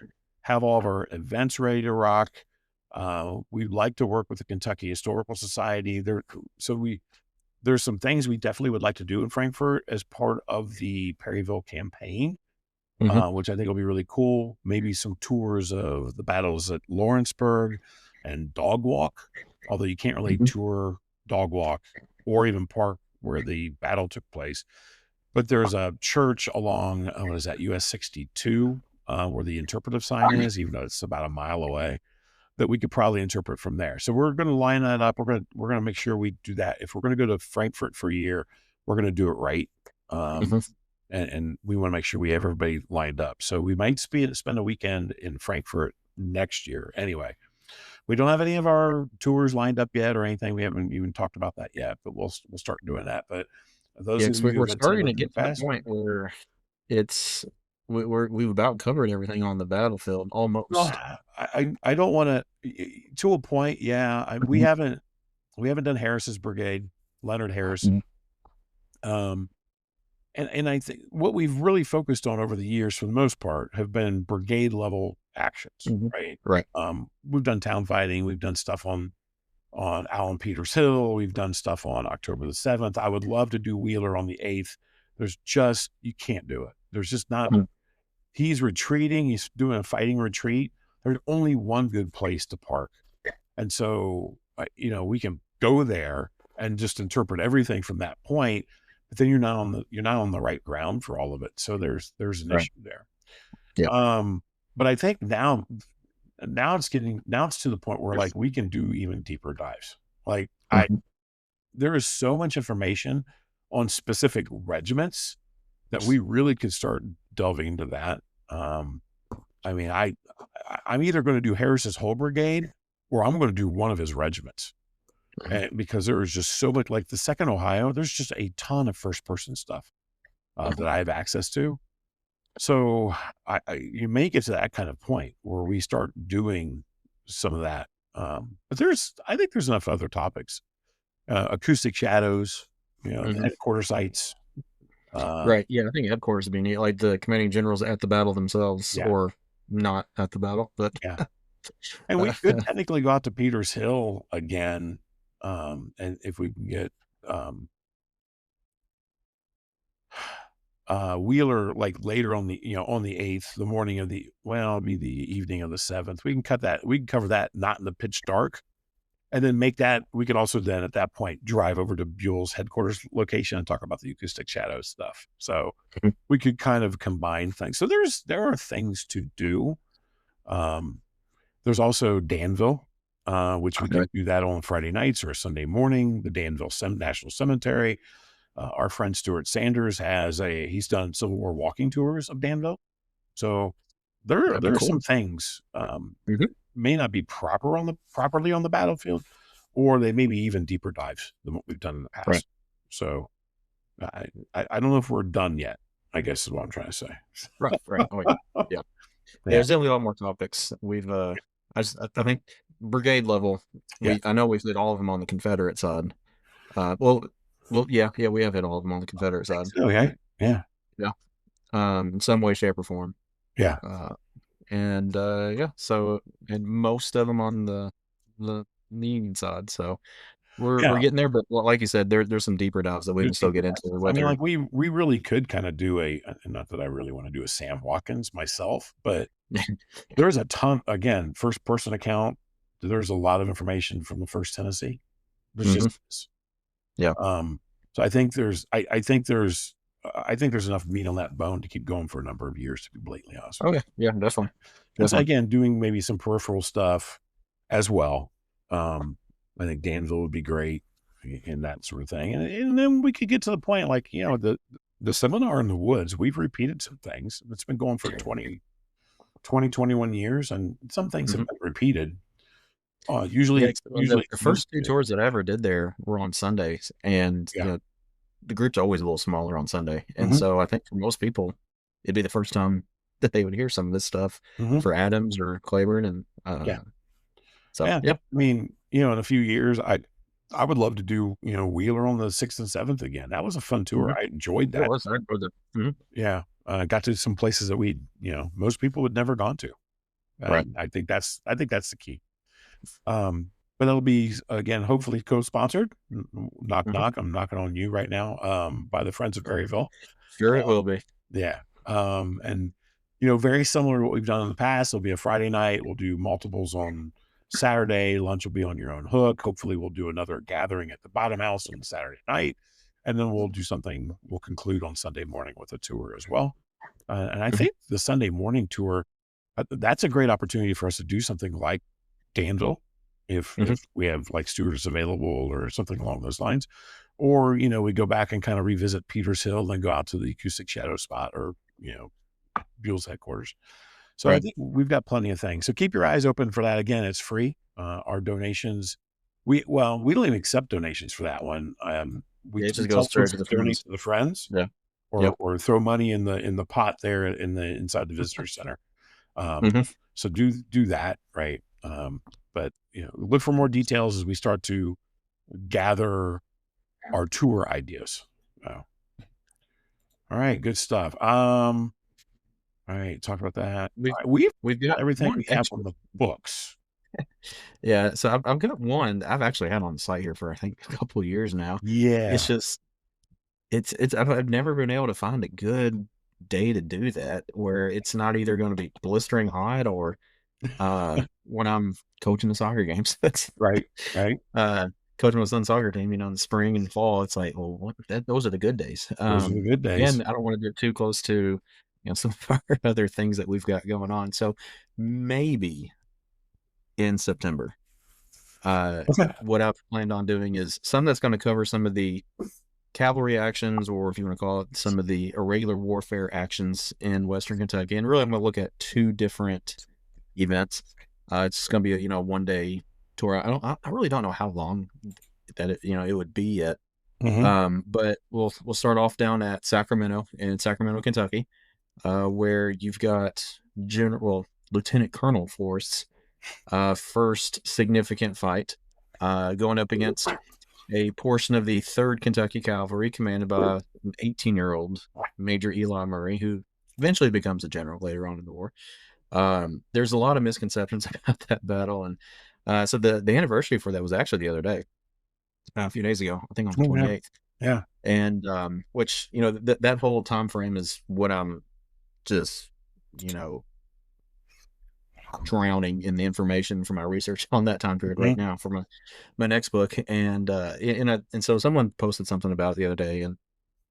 have all of our events ready to rock. We'd like to work with the Kentucky Historical Society. There's some things we definitely would like to do in Frankfurt as part of the Perryville campaign, which I think will be really cool. Maybe some tours of the battles at Lawrenceburg and Dog Walk, although you can't really tour Dog Walk or even park where the battle took place. But there's a church along, US 62, where the interpretive sign is, even though it's about a mile away, that we could probably interpret from there. So we're going to line that up. We're going to make sure we do that. If we're going to go to Frankfurt for a year, we're going to do it right. And we want to make sure we have everybody lined up. So we might spend a weekend in Frankfurt next year. Anyway, we don't have any of our tours lined up yet or anything. We haven't even talked about that yet, but we'll start doing that. But those we're starting to get to that point where we've about covered everything on the battlefield almost. Well, I don't want to a point. Yeah. We haven't done Harris's brigade, Leonard Harris. And I think what we've really focused on over the years, for the most part, have been brigade level actions, right? Right. We've done town fighting. We've done stuff on Allen Peters Hill. We've done stuff on October the 7th. I would love to do Wheeler on the 8th. You can't do it. There's just not, he's retreating. He's doing a fighting retreat. There's only one good place to park. And so, we can go there and just interpret everything from that point, but then you're not on the right ground for all of it. So there's an issue there. Yeah. But I think now it's to the point where like we can do even deeper dives. Like there is so much information on specific regiments that we really could start delving into that. I mean, I'm either going to do Harris's whole brigade or I'm going to do one of his regiments. Because there is just so much, like the 2nd Ohio, there's just a ton of first person stuff that I have access to. So you may get to that kind of point where we start doing some of that. But I think there's enough other topics, acoustic shadows, headquarter sites. Right. Yeah. I think headquarters would be neat, like the commanding generals at the battle themselves or not at the battle, but and we could technically go out to Peters Hill again. And if we can get, Wheeler, like later on the 8th, the morning of it'll be the evening of the 7th. We can cover that, not in the pitch dark, and then we could also then at that point drive over to Buell's headquarters location and talk about the acoustic shadow stuff. So we could kind of combine things. So there are things to do. There's also Danville, which we can do that on Friday nights or Sunday morning, the Danville National Cemetery. Our friend Stuart Sanders he's done Civil War walking tours of Danville. So there are some things may not be properly on the battlefield, or they may be even deeper dives than what we've done in the Right. past. So I don't know if we're done yet, I guess is what I'm trying to say. Right. Oh, yeah. Yeah. There's definitely a lot more topics. I think brigade level. Yeah. I know we've hit all of them on the Confederate side. Well, yeah, we have hit all of them on the Confederate side. Okay. Yeah. Yeah. In some way, shape, or form. Yeah. Yeah. So, and most of them on the Union side. So we're getting there, but like you said, there's some deeper dives that we can still get into. I mean, like we really could kind of do not that I really want to do a Sam Watkins myself, but there's a ton, again, first person account. There's a lot of information from the First Tennessee. There's just, yeah. So I think there's enough meat on that bone to keep going for a number of years, to be blatantly honest. Okay. Yeah, definitely. So again, doing maybe some peripheral stuff as well. I think Danville would be great in that sort of thing. And then we could get to the point, like, the seminar in the woods, we've repeated some things. It's been going for 21 years, and some things have been repeated. Usually the first 2 tours that I ever did there were on Sundays, and the group's always a little smaller on Sunday. And so I think for most people, it'd be the first time that they would hear some of this stuff for Adams or Claiborne. And so, I mean, in a few years, I would love to do, Wheeler on the 6th and 7th again. That was a fun tour. I enjoyed that. It was. Yeah. Got to some places that most people had never gone to. Right. I think that's the key. But it'll be, again, hopefully co-sponsored. Knock, knock. I'm knocking on you right now, by the Friends of Perryville. Sure, it will be. Yeah. And, very similar to what we've done in the past. It'll be a Friday night. We'll do multiples on Saturday. Lunch will be on your own hook. Hopefully we'll do another gathering at the Bottom House on Saturday night. And then we'll conclude on Sunday morning with a tour as well. And I think the Sunday morning tour, that's a great opportunity for us to do something like Danville, if we have like stewards available or something along those lines. Or, we go back and kind of revisit Peters Hill, then go out to the Acoustic Shadow spot or, Buell's headquarters. So I think we've got plenty of things. So keep your eyes open for that. Again, it's free. Our donations, we don't even accept donations for that one. We just go straight to the friends. Yeah. Or throw money in the pot there inside the visitor center. So do that. Right. But look for more details as we start to gather our tour ideas. All right, good stuff. All right, talk about that. We've got everything we have on the books. Yeah, so I've got one I've actually had on the site here for I think a couple of years now. Yeah, it's just I've never been able to find a good day to do that where it's not either going to be blistering hot or when I'm coaching the soccer games. That's right. Coaching my son's soccer team, in the spring and fall, it's like, well, those are the good days. Those are the good days. And I don't want to get too close to, some of our other things that we've got going on. So maybe in September, what I've planned on doing is some that's going to cover some of the cavalry actions, or if you want to call it some of the irregular warfare actions in Western Kentucky. And really, I'm going to look at 2 different events. It's going to be a 1-day tour. I really don't know how long that it would be yet. But we'll start off down at Sacramento in Sacramento, Kentucky, where you've got Lieutenant Colonel Forrest's first significant fight, going up against a portion of the 3rd Kentucky Cavalry commanded by an 18-year-old Major Eli Murray, who eventually becomes a general later on in the war. There's a lot of misconceptions about that battle, and so the anniversary for that was actually the other day, a few days ago, I think on the 28th. Yeah. And which that whole time frame is what I'm just drowning in the information from my research on that time period right now for my next book. And so someone posted something about it the other day, and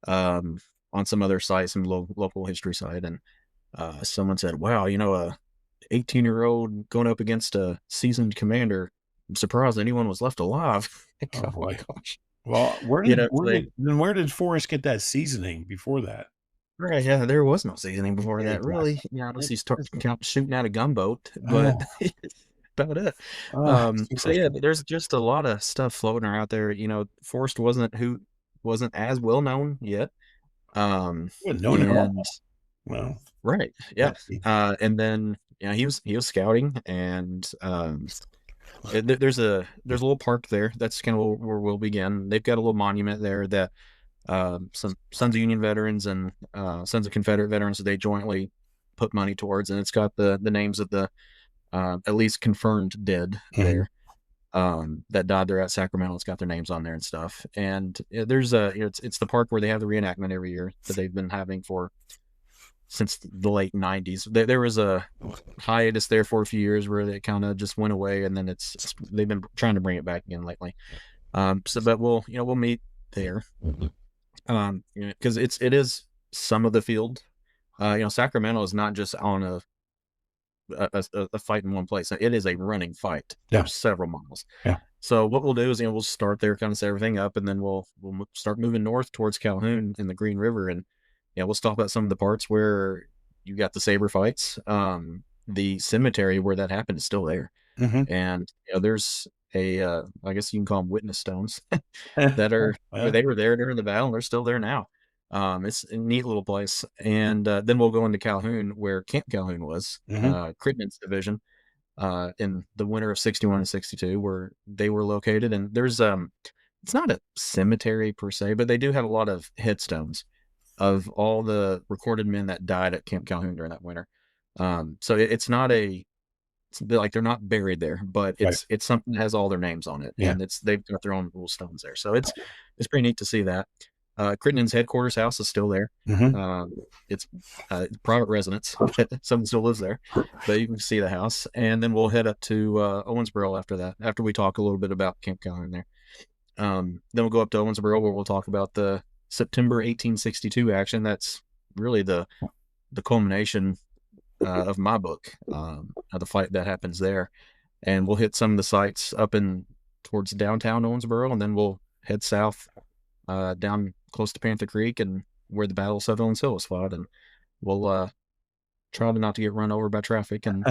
on some other site, some local history site, and someone said, wow, a 18-year-old going up against a seasoned commander. I'm surprised anyone was left alive. Oh my gosh. Well, where did Forrest get that seasoning before that? Right, yeah, there was no seasoning before that, really. Unless he's shooting at a gunboat, but about it. So Super yeah, fun. there's just a lot of stuff floating around there. Forrest wasn't as well known yet. Wasn't known at And all. Well, right, yeah. might be. And then he was scouting, and there's a little park there. That's kind of where we'll begin. They've got a little monument there that some Sons of Union veterans and Sons of Confederate veterans, they jointly put money towards, and it's got the names of the at least confirmed dead Mhm. there that died there at Sacramento. It's got their names on there and stuff. And there's it's the park where they have the reenactment every year that they've been having for since the late 90s. There was a hiatus there for a few years where it kind of just went away, and then they've been trying to bring it back again lately. But we'll meet there. Because it is some of the field. Sacramento is not just on a fight in one place. It is a running fight for Yeah. several miles. Yeah. So what we'll do is, we'll start there, kind of set everything up, and then we'll start moving north towards Calhoun in the Green River, and we'll stop at some of the parts where you got the saber fights. The cemetery where that happened is still there, Hmm. and there's I guess you can call them witness stones that are Yeah. they were there during the battle, and they're still there now. It's a neat little place. And then we'll go into Calhoun, where Camp Calhoun was, Hmm. Crittenden's division, in the winter of 61 and 62, where they were located. And there's it's not a cemetery per se, but they do have a lot of headstones of all the recorded men that died at Camp Calhoun during that winter. So it's not like they're not buried there, but Right. it's something that has all their names on it, Yeah. and they've got their own little stones there. So it's pretty neat to see that. Crittenden's headquarters house is still there. Hmm. It's private residence. Someone still lives there, but you can see the house. And then we'll head up to Owensboro after that. After we talk a little bit about Camp Calhoun there, then we'll go up to Owensboro, where we'll talk about the September 1862 action. That's really the culmination of my book, of the fight that happens there. And we'll hit some of the sites up in towards downtown Owensboro, and then we'll head south down close to Panther Creek, and where the Battle of Sutherland's Hill was fought. And we'll try not to get run over by traffic and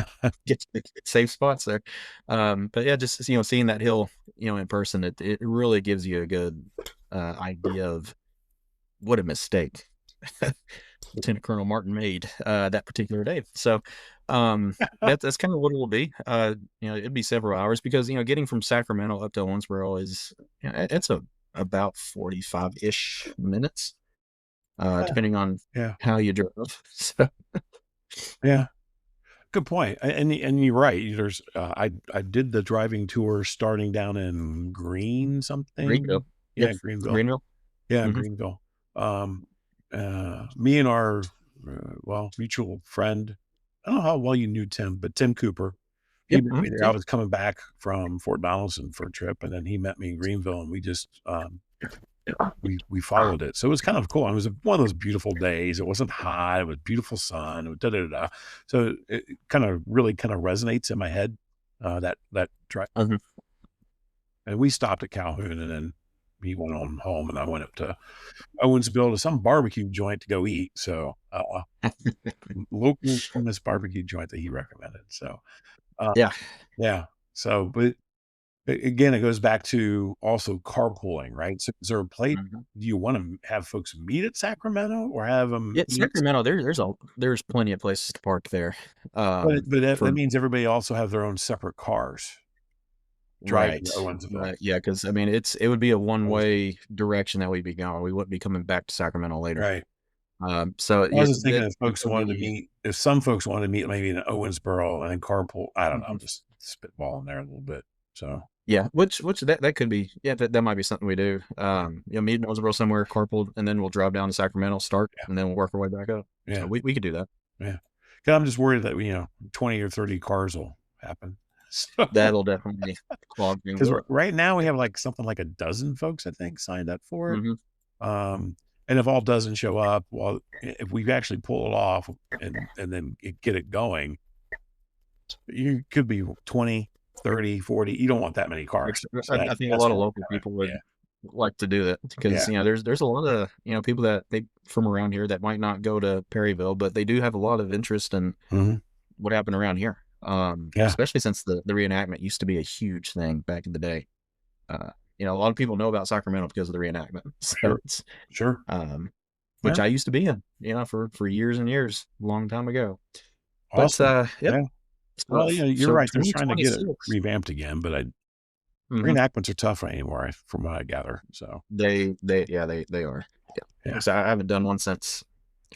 get to safe spots there. But yeah, just seeing that hill, in person, it really gives you a good idea of what a mistake Lieutenant Colonel Martin made that particular day. So that's kind of what it will be. It'd be several hours, because getting from Sacramento up to Owensboro is it's about 45-ish minutes, depending on Yeah. how you drove. So Yeah. Good point. And you're right. I did the driving tour starting down in Green something. Greenville, yep, Yeah, Greenville. Greenville. Yeah, Hmm. Greenville. Me and our mutual friend. I don't know how well you knew Tim, but Tim Cooper. He Yep. met me there. I Yeah. was coming back from Fort Donelson for a trip, and then he met me in Greenville, and we just we followed it. So it was kind of cool. It was one of those beautiful days. It wasn't hot. It was beautiful sun. It was da-da-da-da. So it kind of really kind of resonates in my head, that drive. Mhm. And we stopped at Calhoun, and then he went on home, and I went up to Owensville to some barbecue joint to go eat. So, local famous barbecue joint that he recommended. So, uh, Yeah. yeah. So, but again, it goes back to also carpooling, right? So is there a place, Mhm. do you want to have folks meet at Sacramento or have them Yeah, meet? Sacramento, there's plenty of places to park there. But that For means everybody also have their own separate cars driving Right. to Owensville. Right. Yeah, because I mean, it would be a one-way direction that we'd be going. We wouldn't be coming back to Sacramento later. Right. So I was yeah, just thinking if it folks would wanted to be. meet, if some folks wanted to meet maybe in Owensboro and then carpool, I don't know, I'm Mhm. just spitballing there a little bit. So, Yeah, which that could be. Yeah, that might be something we do. Meet in Owensboro somewhere, carpool, and then we'll drive down to Sacramento, start, yeah. and then we'll work our way back up. So Yeah. we could do that. Yeah. 'Cause I'm just worried that, 20 or 30 cars will happen. So, That'll definitely clog things because up. right now we have like something like a dozen folks, I think, signed up for it. Hmm. And if all doesn't show up, well, if we actually pull it off and then get it going, you could be 20, 30, 40. You don't want that many cars. So I think a that's lot of what local we're people doing. would like to do that, Yeah. because there's a lot of people that they from around here that might not go to Perryville, but they do have a lot of interest in Yeah. what happened around here. Yeah, especially since the reenactment used to be a huge thing back in the day. A lot of people know about Sacramento because of the reenactment. So sure, it's sure. um, which Yeah, I used to be in, for years and years, a long time ago. But awesome. yep. Yeah. So, Well, you're so right. They're trying to get it 2026. revamped again, but Mhm. reenactments are tough anymore, from what I gather. So They are. Yeah. yeah, Like I said, I haven't done one since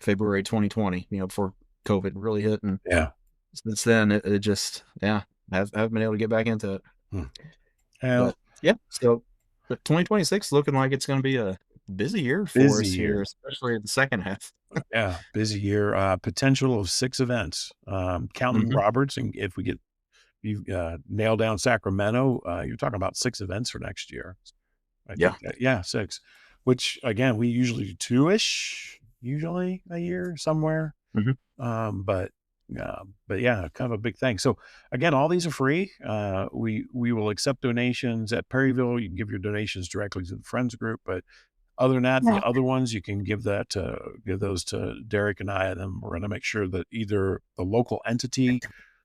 February 2020. Before COVID really hit, and yeah. since then it just I haven't been able to get back into it. Hmm. Well, But yeah, but 2026 looking like it's going to be a busy year for busy us here, year. especially in the second half. Yeah, busy year. Potential of 6 events, counting Hmm. Roberts, and if we get you nail down Sacramento, you're talking about 6 events for next year. I Yeah. think yeah, 6, which again, we usually do 2-ish, usually a year somewhere. Hmm. But yeah, kind of a big thing. So again, all these are free. We will accept donations at Perryville. You can give your donations directly to the Friends group, but other than that, Yeah. the other ones you can give those to Derek and I, and then we're going to make sure that either the local entity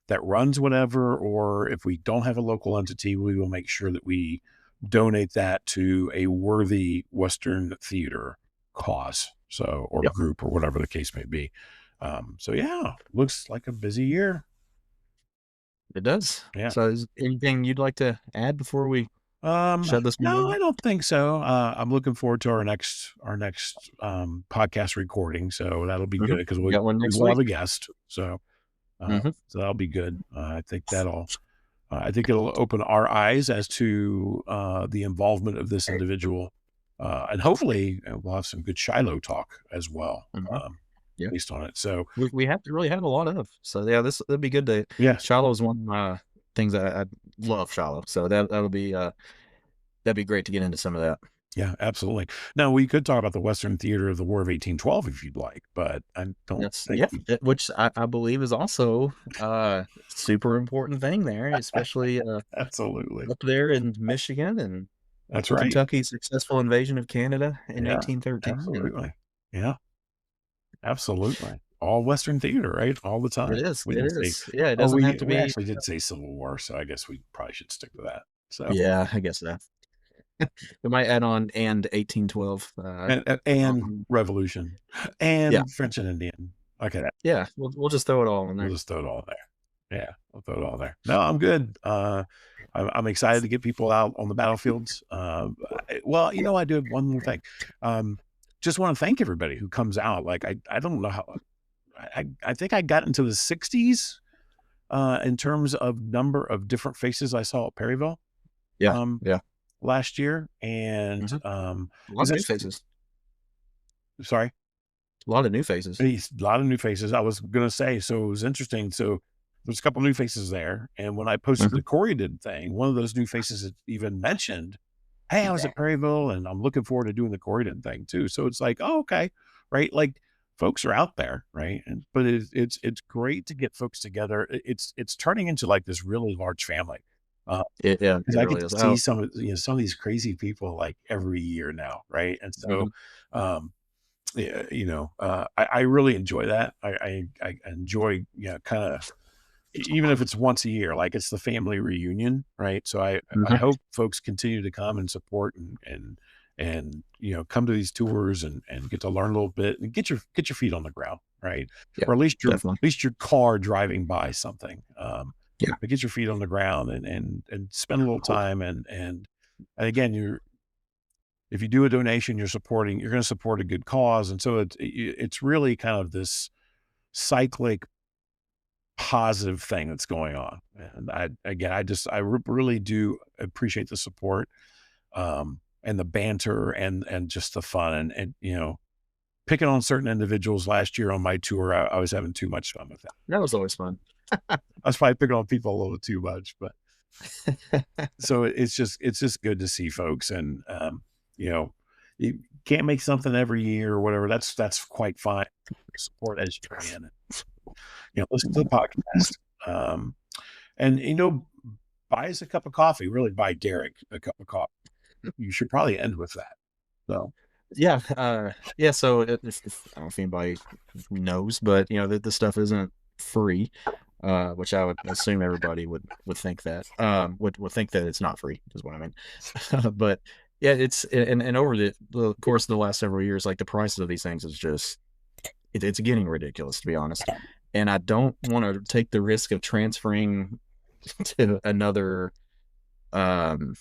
that runs whatever, or if we don't have a local entity, we will make sure that we donate that to a worthy Western theater cause, so, or Yep. group, or whatever the case may be. So yeah, looks like a busy year. It does. Yeah. So, is anything you'd like to add before we shut this one No, down? I don't think so. I'm looking forward to our next podcast recording. So that'll be Hmm. good because We got one we next will have week. a guest. So Hmm. that'll be good. I think it'll open our eyes as to the involvement of this individual, and hopefully we'll have some good Shiloh talk as well, Hmm. Yeah. based on it. So We have to really have a lot of. So yeah, this it'd be good to. yes, Shiloh's one of my things that I love Shiloh. So that'd be great to get into some of that. yeah, absolutely. Now we could talk about the Western Theater of the War of 1812 if you'd like, but I don't That's think yeah, which I believe is also super important thing there, especially absolutely. up there in Michigan and That's right. Kentucky's successful invasion of Canada in Yeah, 1813. And absolutely. Yeah, absolutely. All Western theater, right? All the time. We it didn't say, is. Yeah, it oh, doesn't we have to we be. actually did say Civil War, so I guess we probably should stick with that. So, Yeah, I guess that we might add on and 1812. and Um, Revolution yeah, and French and Indian. Okay, yeah, we'll just throw it all in we'll there. just throw it all there. Yeah, we'll throw it all there. No, I'm good. I'm excited to get people out on the battlefields. Well, I do have one more thing. Just want to thank everybody who comes out. Like I don't know how I think I got into the 60s in terms of number of different faces I saw at Perryville Yeah, um, yeah. last year, and Hmm. A lot is of that new faces. sorry? A lot of new faces. A lot of new faces. I was gonna say, so it was interesting. So there's a couple new faces there, and when I posted Hmm. the Corydon thing, one of those new faces had even mentioned, "Hey, I was at Perryville, and I'm looking forward to doing the Corydon thing too." So it's like, oh, okay, right? Like folks are out there, right? And but it's great to get folks together. It's turning into like this really large family. Yeah, Because it I get really to is. see Oh, some of these crazy people like every year now, right? And so, mhm. um, yeah, I really enjoy that. I enjoy, kind of, even if it's once a year, like it's the family reunion, right? So I Mhm. hope folks continue to come and support and come to these tours and get to learn a little bit and get your feet on the ground, right? Yeah, Or definitely. at least your car driving by something. Yeah. But get your feet on the ground and spend a little time and again, if you do a donation, you're going to support a good cause. And so it's really kind of this cyclic positive thing that's going on. And I really do appreciate the support, and the banter and just the fun and picking on certain individuals last year on my tour. I was having too much fun with that. That was always fun. I was probably picking on people a little too much, but so it's just good to see folks and you know you can't make something every year or whatever. That's quite fine. Support as you can. Listen to the podcast. Um, and buy us a cup of coffee. Really, buy Derek a cup of coffee. You should probably end with that. So Yeah, yeah. So if I don't know if anybody knows, but the stuff isn't free. which I would assume everybody would think that would think that it's not free is what I mean. But yeah, it's and over the course of the last several years, like the prices of these things is just it's getting ridiculous, to be honest. And I don't want to take the risk of transferring to another um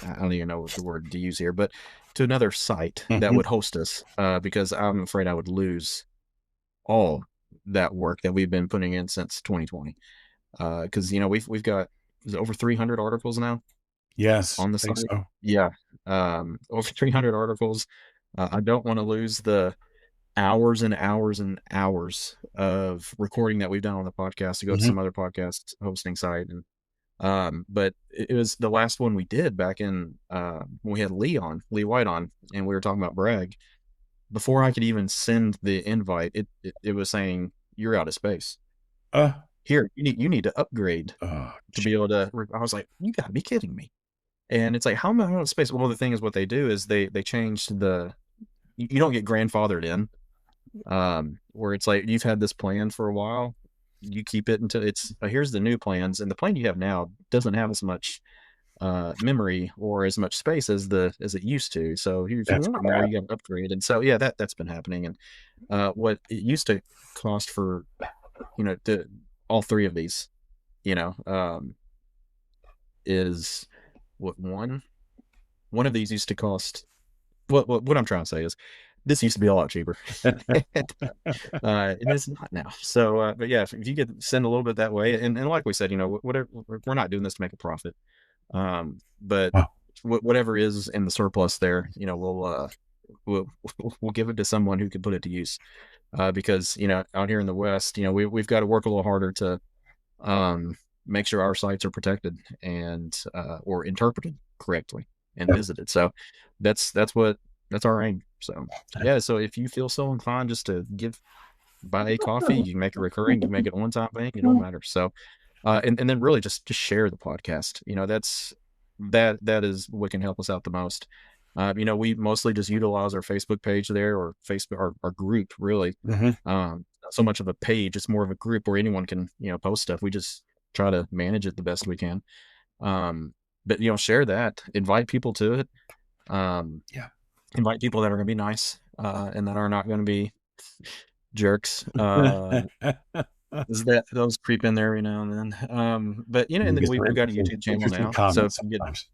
I don't even know what the word to use here, but to another site that would host us, because I'm afraid I would lose all that work that we've been putting in since 2020. Because we've got, is it over 300 articles now Yes, on the I think site? so. Yeah, over 300 articles. I don't want to lose the hours and hours and hours of recording that we've done on the podcast to go to Mhm. some other podcast hosting site. And but it was the last one we did back in when we had Lee White on, and we were talking about Bragg. Before I could even send the invite, it was saying you're out of space. Uh, Here, you need to upgrade oh, to be able to. I was like, you got to be kidding me. And it's like, how am I out of space? Well, the thing is, what they do is they changed the. You don't get grandfathered in, where it's like you've had this plan for a while. You keep it until it's here's the new plans, and the plan you have now doesn't have as much memory or as much space as it used to. So if you that's want more, crap. you got to upgrade. And so yeah, that's been happening. And what it used to cost for all three of these, you know, is what one of these used to cost. What I'm trying to say is this used to be a lot cheaper. It is not now. So, but yeah, if you could send a little bit that way, and like we said, whatever, we're not doing this to make a profit. But Oh, whatever is in the surplus there, we'll we'll give it to someone who can put it to use. Because out here in the West, we've got to work a little harder to make sure our sites are protected and or interpreted correctly and yep. visited. So that's our aim. So yeah. So if you feel so inclined just to buy a coffee, you can make it recurring, you can make it a one-time thing, it don't matter. So and then really just share the podcast. That is what can help us out the most. We mostly just utilize our Facebook page there, or Facebook, our group, really. Mhm. Not so much of a page, it's more of a group where anyone can, post stuff. We just try to manage it the best we can. But share that, invite people to it. Yeah. Invite people that are going to be nice, and that are not going to be jerks. Is that those creep in there every now and then. But You and then get we some got a YouTube channel interesting now. So if comments you get, sometimes.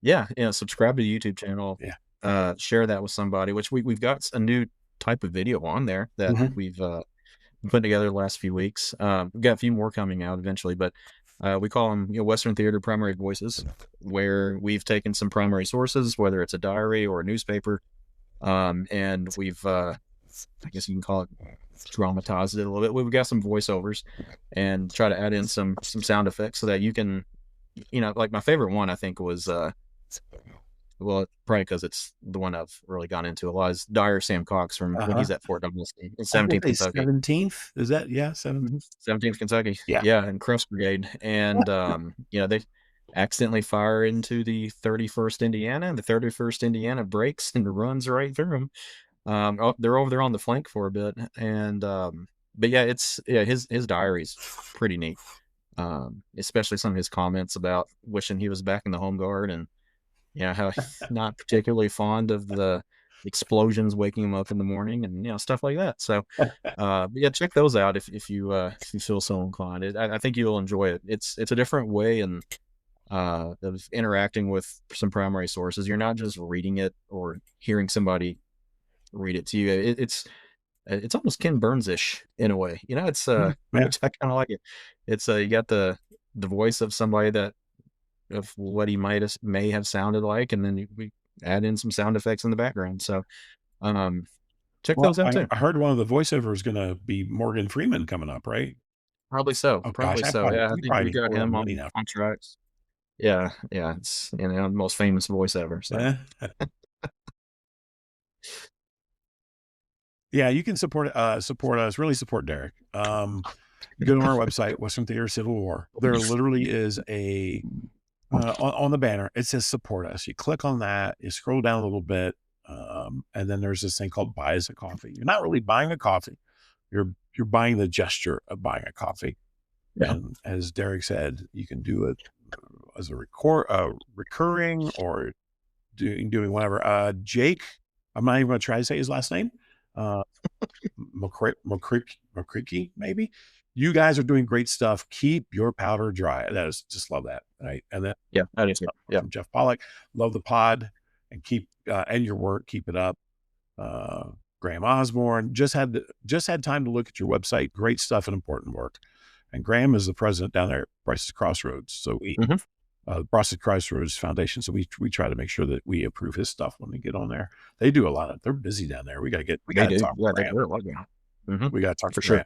yeah, subscribe to the YouTube channel, Yeah. share that with somebody, which we've got a new type of video on there that Mhm. we've put together the last few weeks. We've got a few more coming out eventually, but we call them Western Theater Primary Voices, where we've taken some primary sources, whether it's a diary or a newspaper, and we've I guess you can call it dramatized it a little bit. We've got some voiceovers and try to add in some sound effects so that you can, like my favorite one I think was well, probably because it's the one I've really gone into a lot, is Dyer Sam Cox from when Uh-huh. he's at Fort Douglas in I wanna 17th say Kentucky. 17th? Is that, yeah, 17th? 17th Kentucky. Yeah. Yeah, and Crest Brigade. And they accidentally fire into the 31st Indiana, and the 31st Indiana breaks and runs right through them. They're over there on the flank for a bit, and but yeah, his diary's pretty neat. Especially some of his comments about wishing he was back in the home guard, and how he's not particularly fond of the explosions waking him up in the morning, and stuff like that. So but yeah, check those out if you feel so inclined. I think you'll enjoy it. It's a different way and of interacting with some primary sources. You're not just reading it or hearing somebody read it to you. It's almost Ken Burns-ish in a way. It's Yeah. which I kind of like it. It's you got the voice of somebody that of what he may have sounded like, and then we add in some sound effects in the background. So check Well, those out too. I heard one of the voiceovers is gonna be Morgan Freeman coming up, right? Probably so. Oh gosh, Probably so. Yeah, I he think probably we needs got a lot of him money now. on tracks. Yeah, yeah. It's the most famous voice ever. So Eh? Yeah, you can support us, really support Derek. You go to our website, Western Theater Civil War. There literally is a on the banner, it says support us. You click on that, you scroll down a little bit, and then there's this thing called buy us a coffee. You're not really buying a coffee. You're buying the gesture of buying a coffee. Yeah. And as Derek said, you can do it as a recurring or doing whatever. Jake, I'm not even going to try to say his last name. McCricky, maybe. You guys are doing great stuff. Keep your powder dry. That is, just love that. Right. And then Yeah, I do too. Yeah. from Jeff Pollock, love the pod and keep and your work. Keep it up. Graham Osborne just had time to look at your website. Great stuff and important work. And Graham is the president down there at Bryce's Crossroads. So we, Bryce's Crossroads Foundation. So we try to make sure that we approve his stuff when we get on there. They do a lot of. They're busy down there. We got to talk. Yeah, Graham. We got to talk for to sure.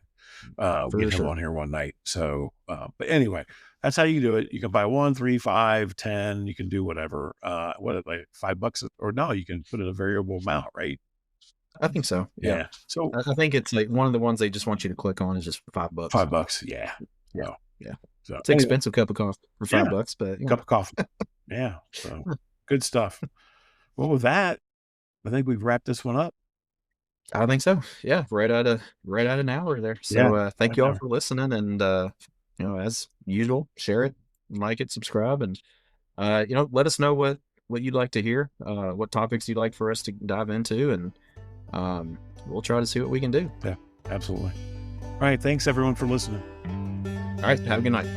Graham. Get him on here one night. So, but anyway, that's how you do it. You can buy 1, 3, 5, 10. You can do whatever. What, like $5 or no? You can put in a variable amount, right? I think so. Yeah. So I think it's like one of the ones they just want you to click on is just $5. $5. Yeah. Yeah. Yeah. So it's an expensive cup of coffee for $5, but cup of coffee. Yeah. So good stuff. Well, with that, I think we've wrapped this one up. I think so. Yeah. Right at an hour there. So thank you all for listening. And as usual, share it, like it, subscribe, and let us know what you'd like to hear, what topics you'd like for us to dive into, and we'll try to see what we can do. Yeah, absolutely. All right. Thanks everyone for listening. All right. Have a good night.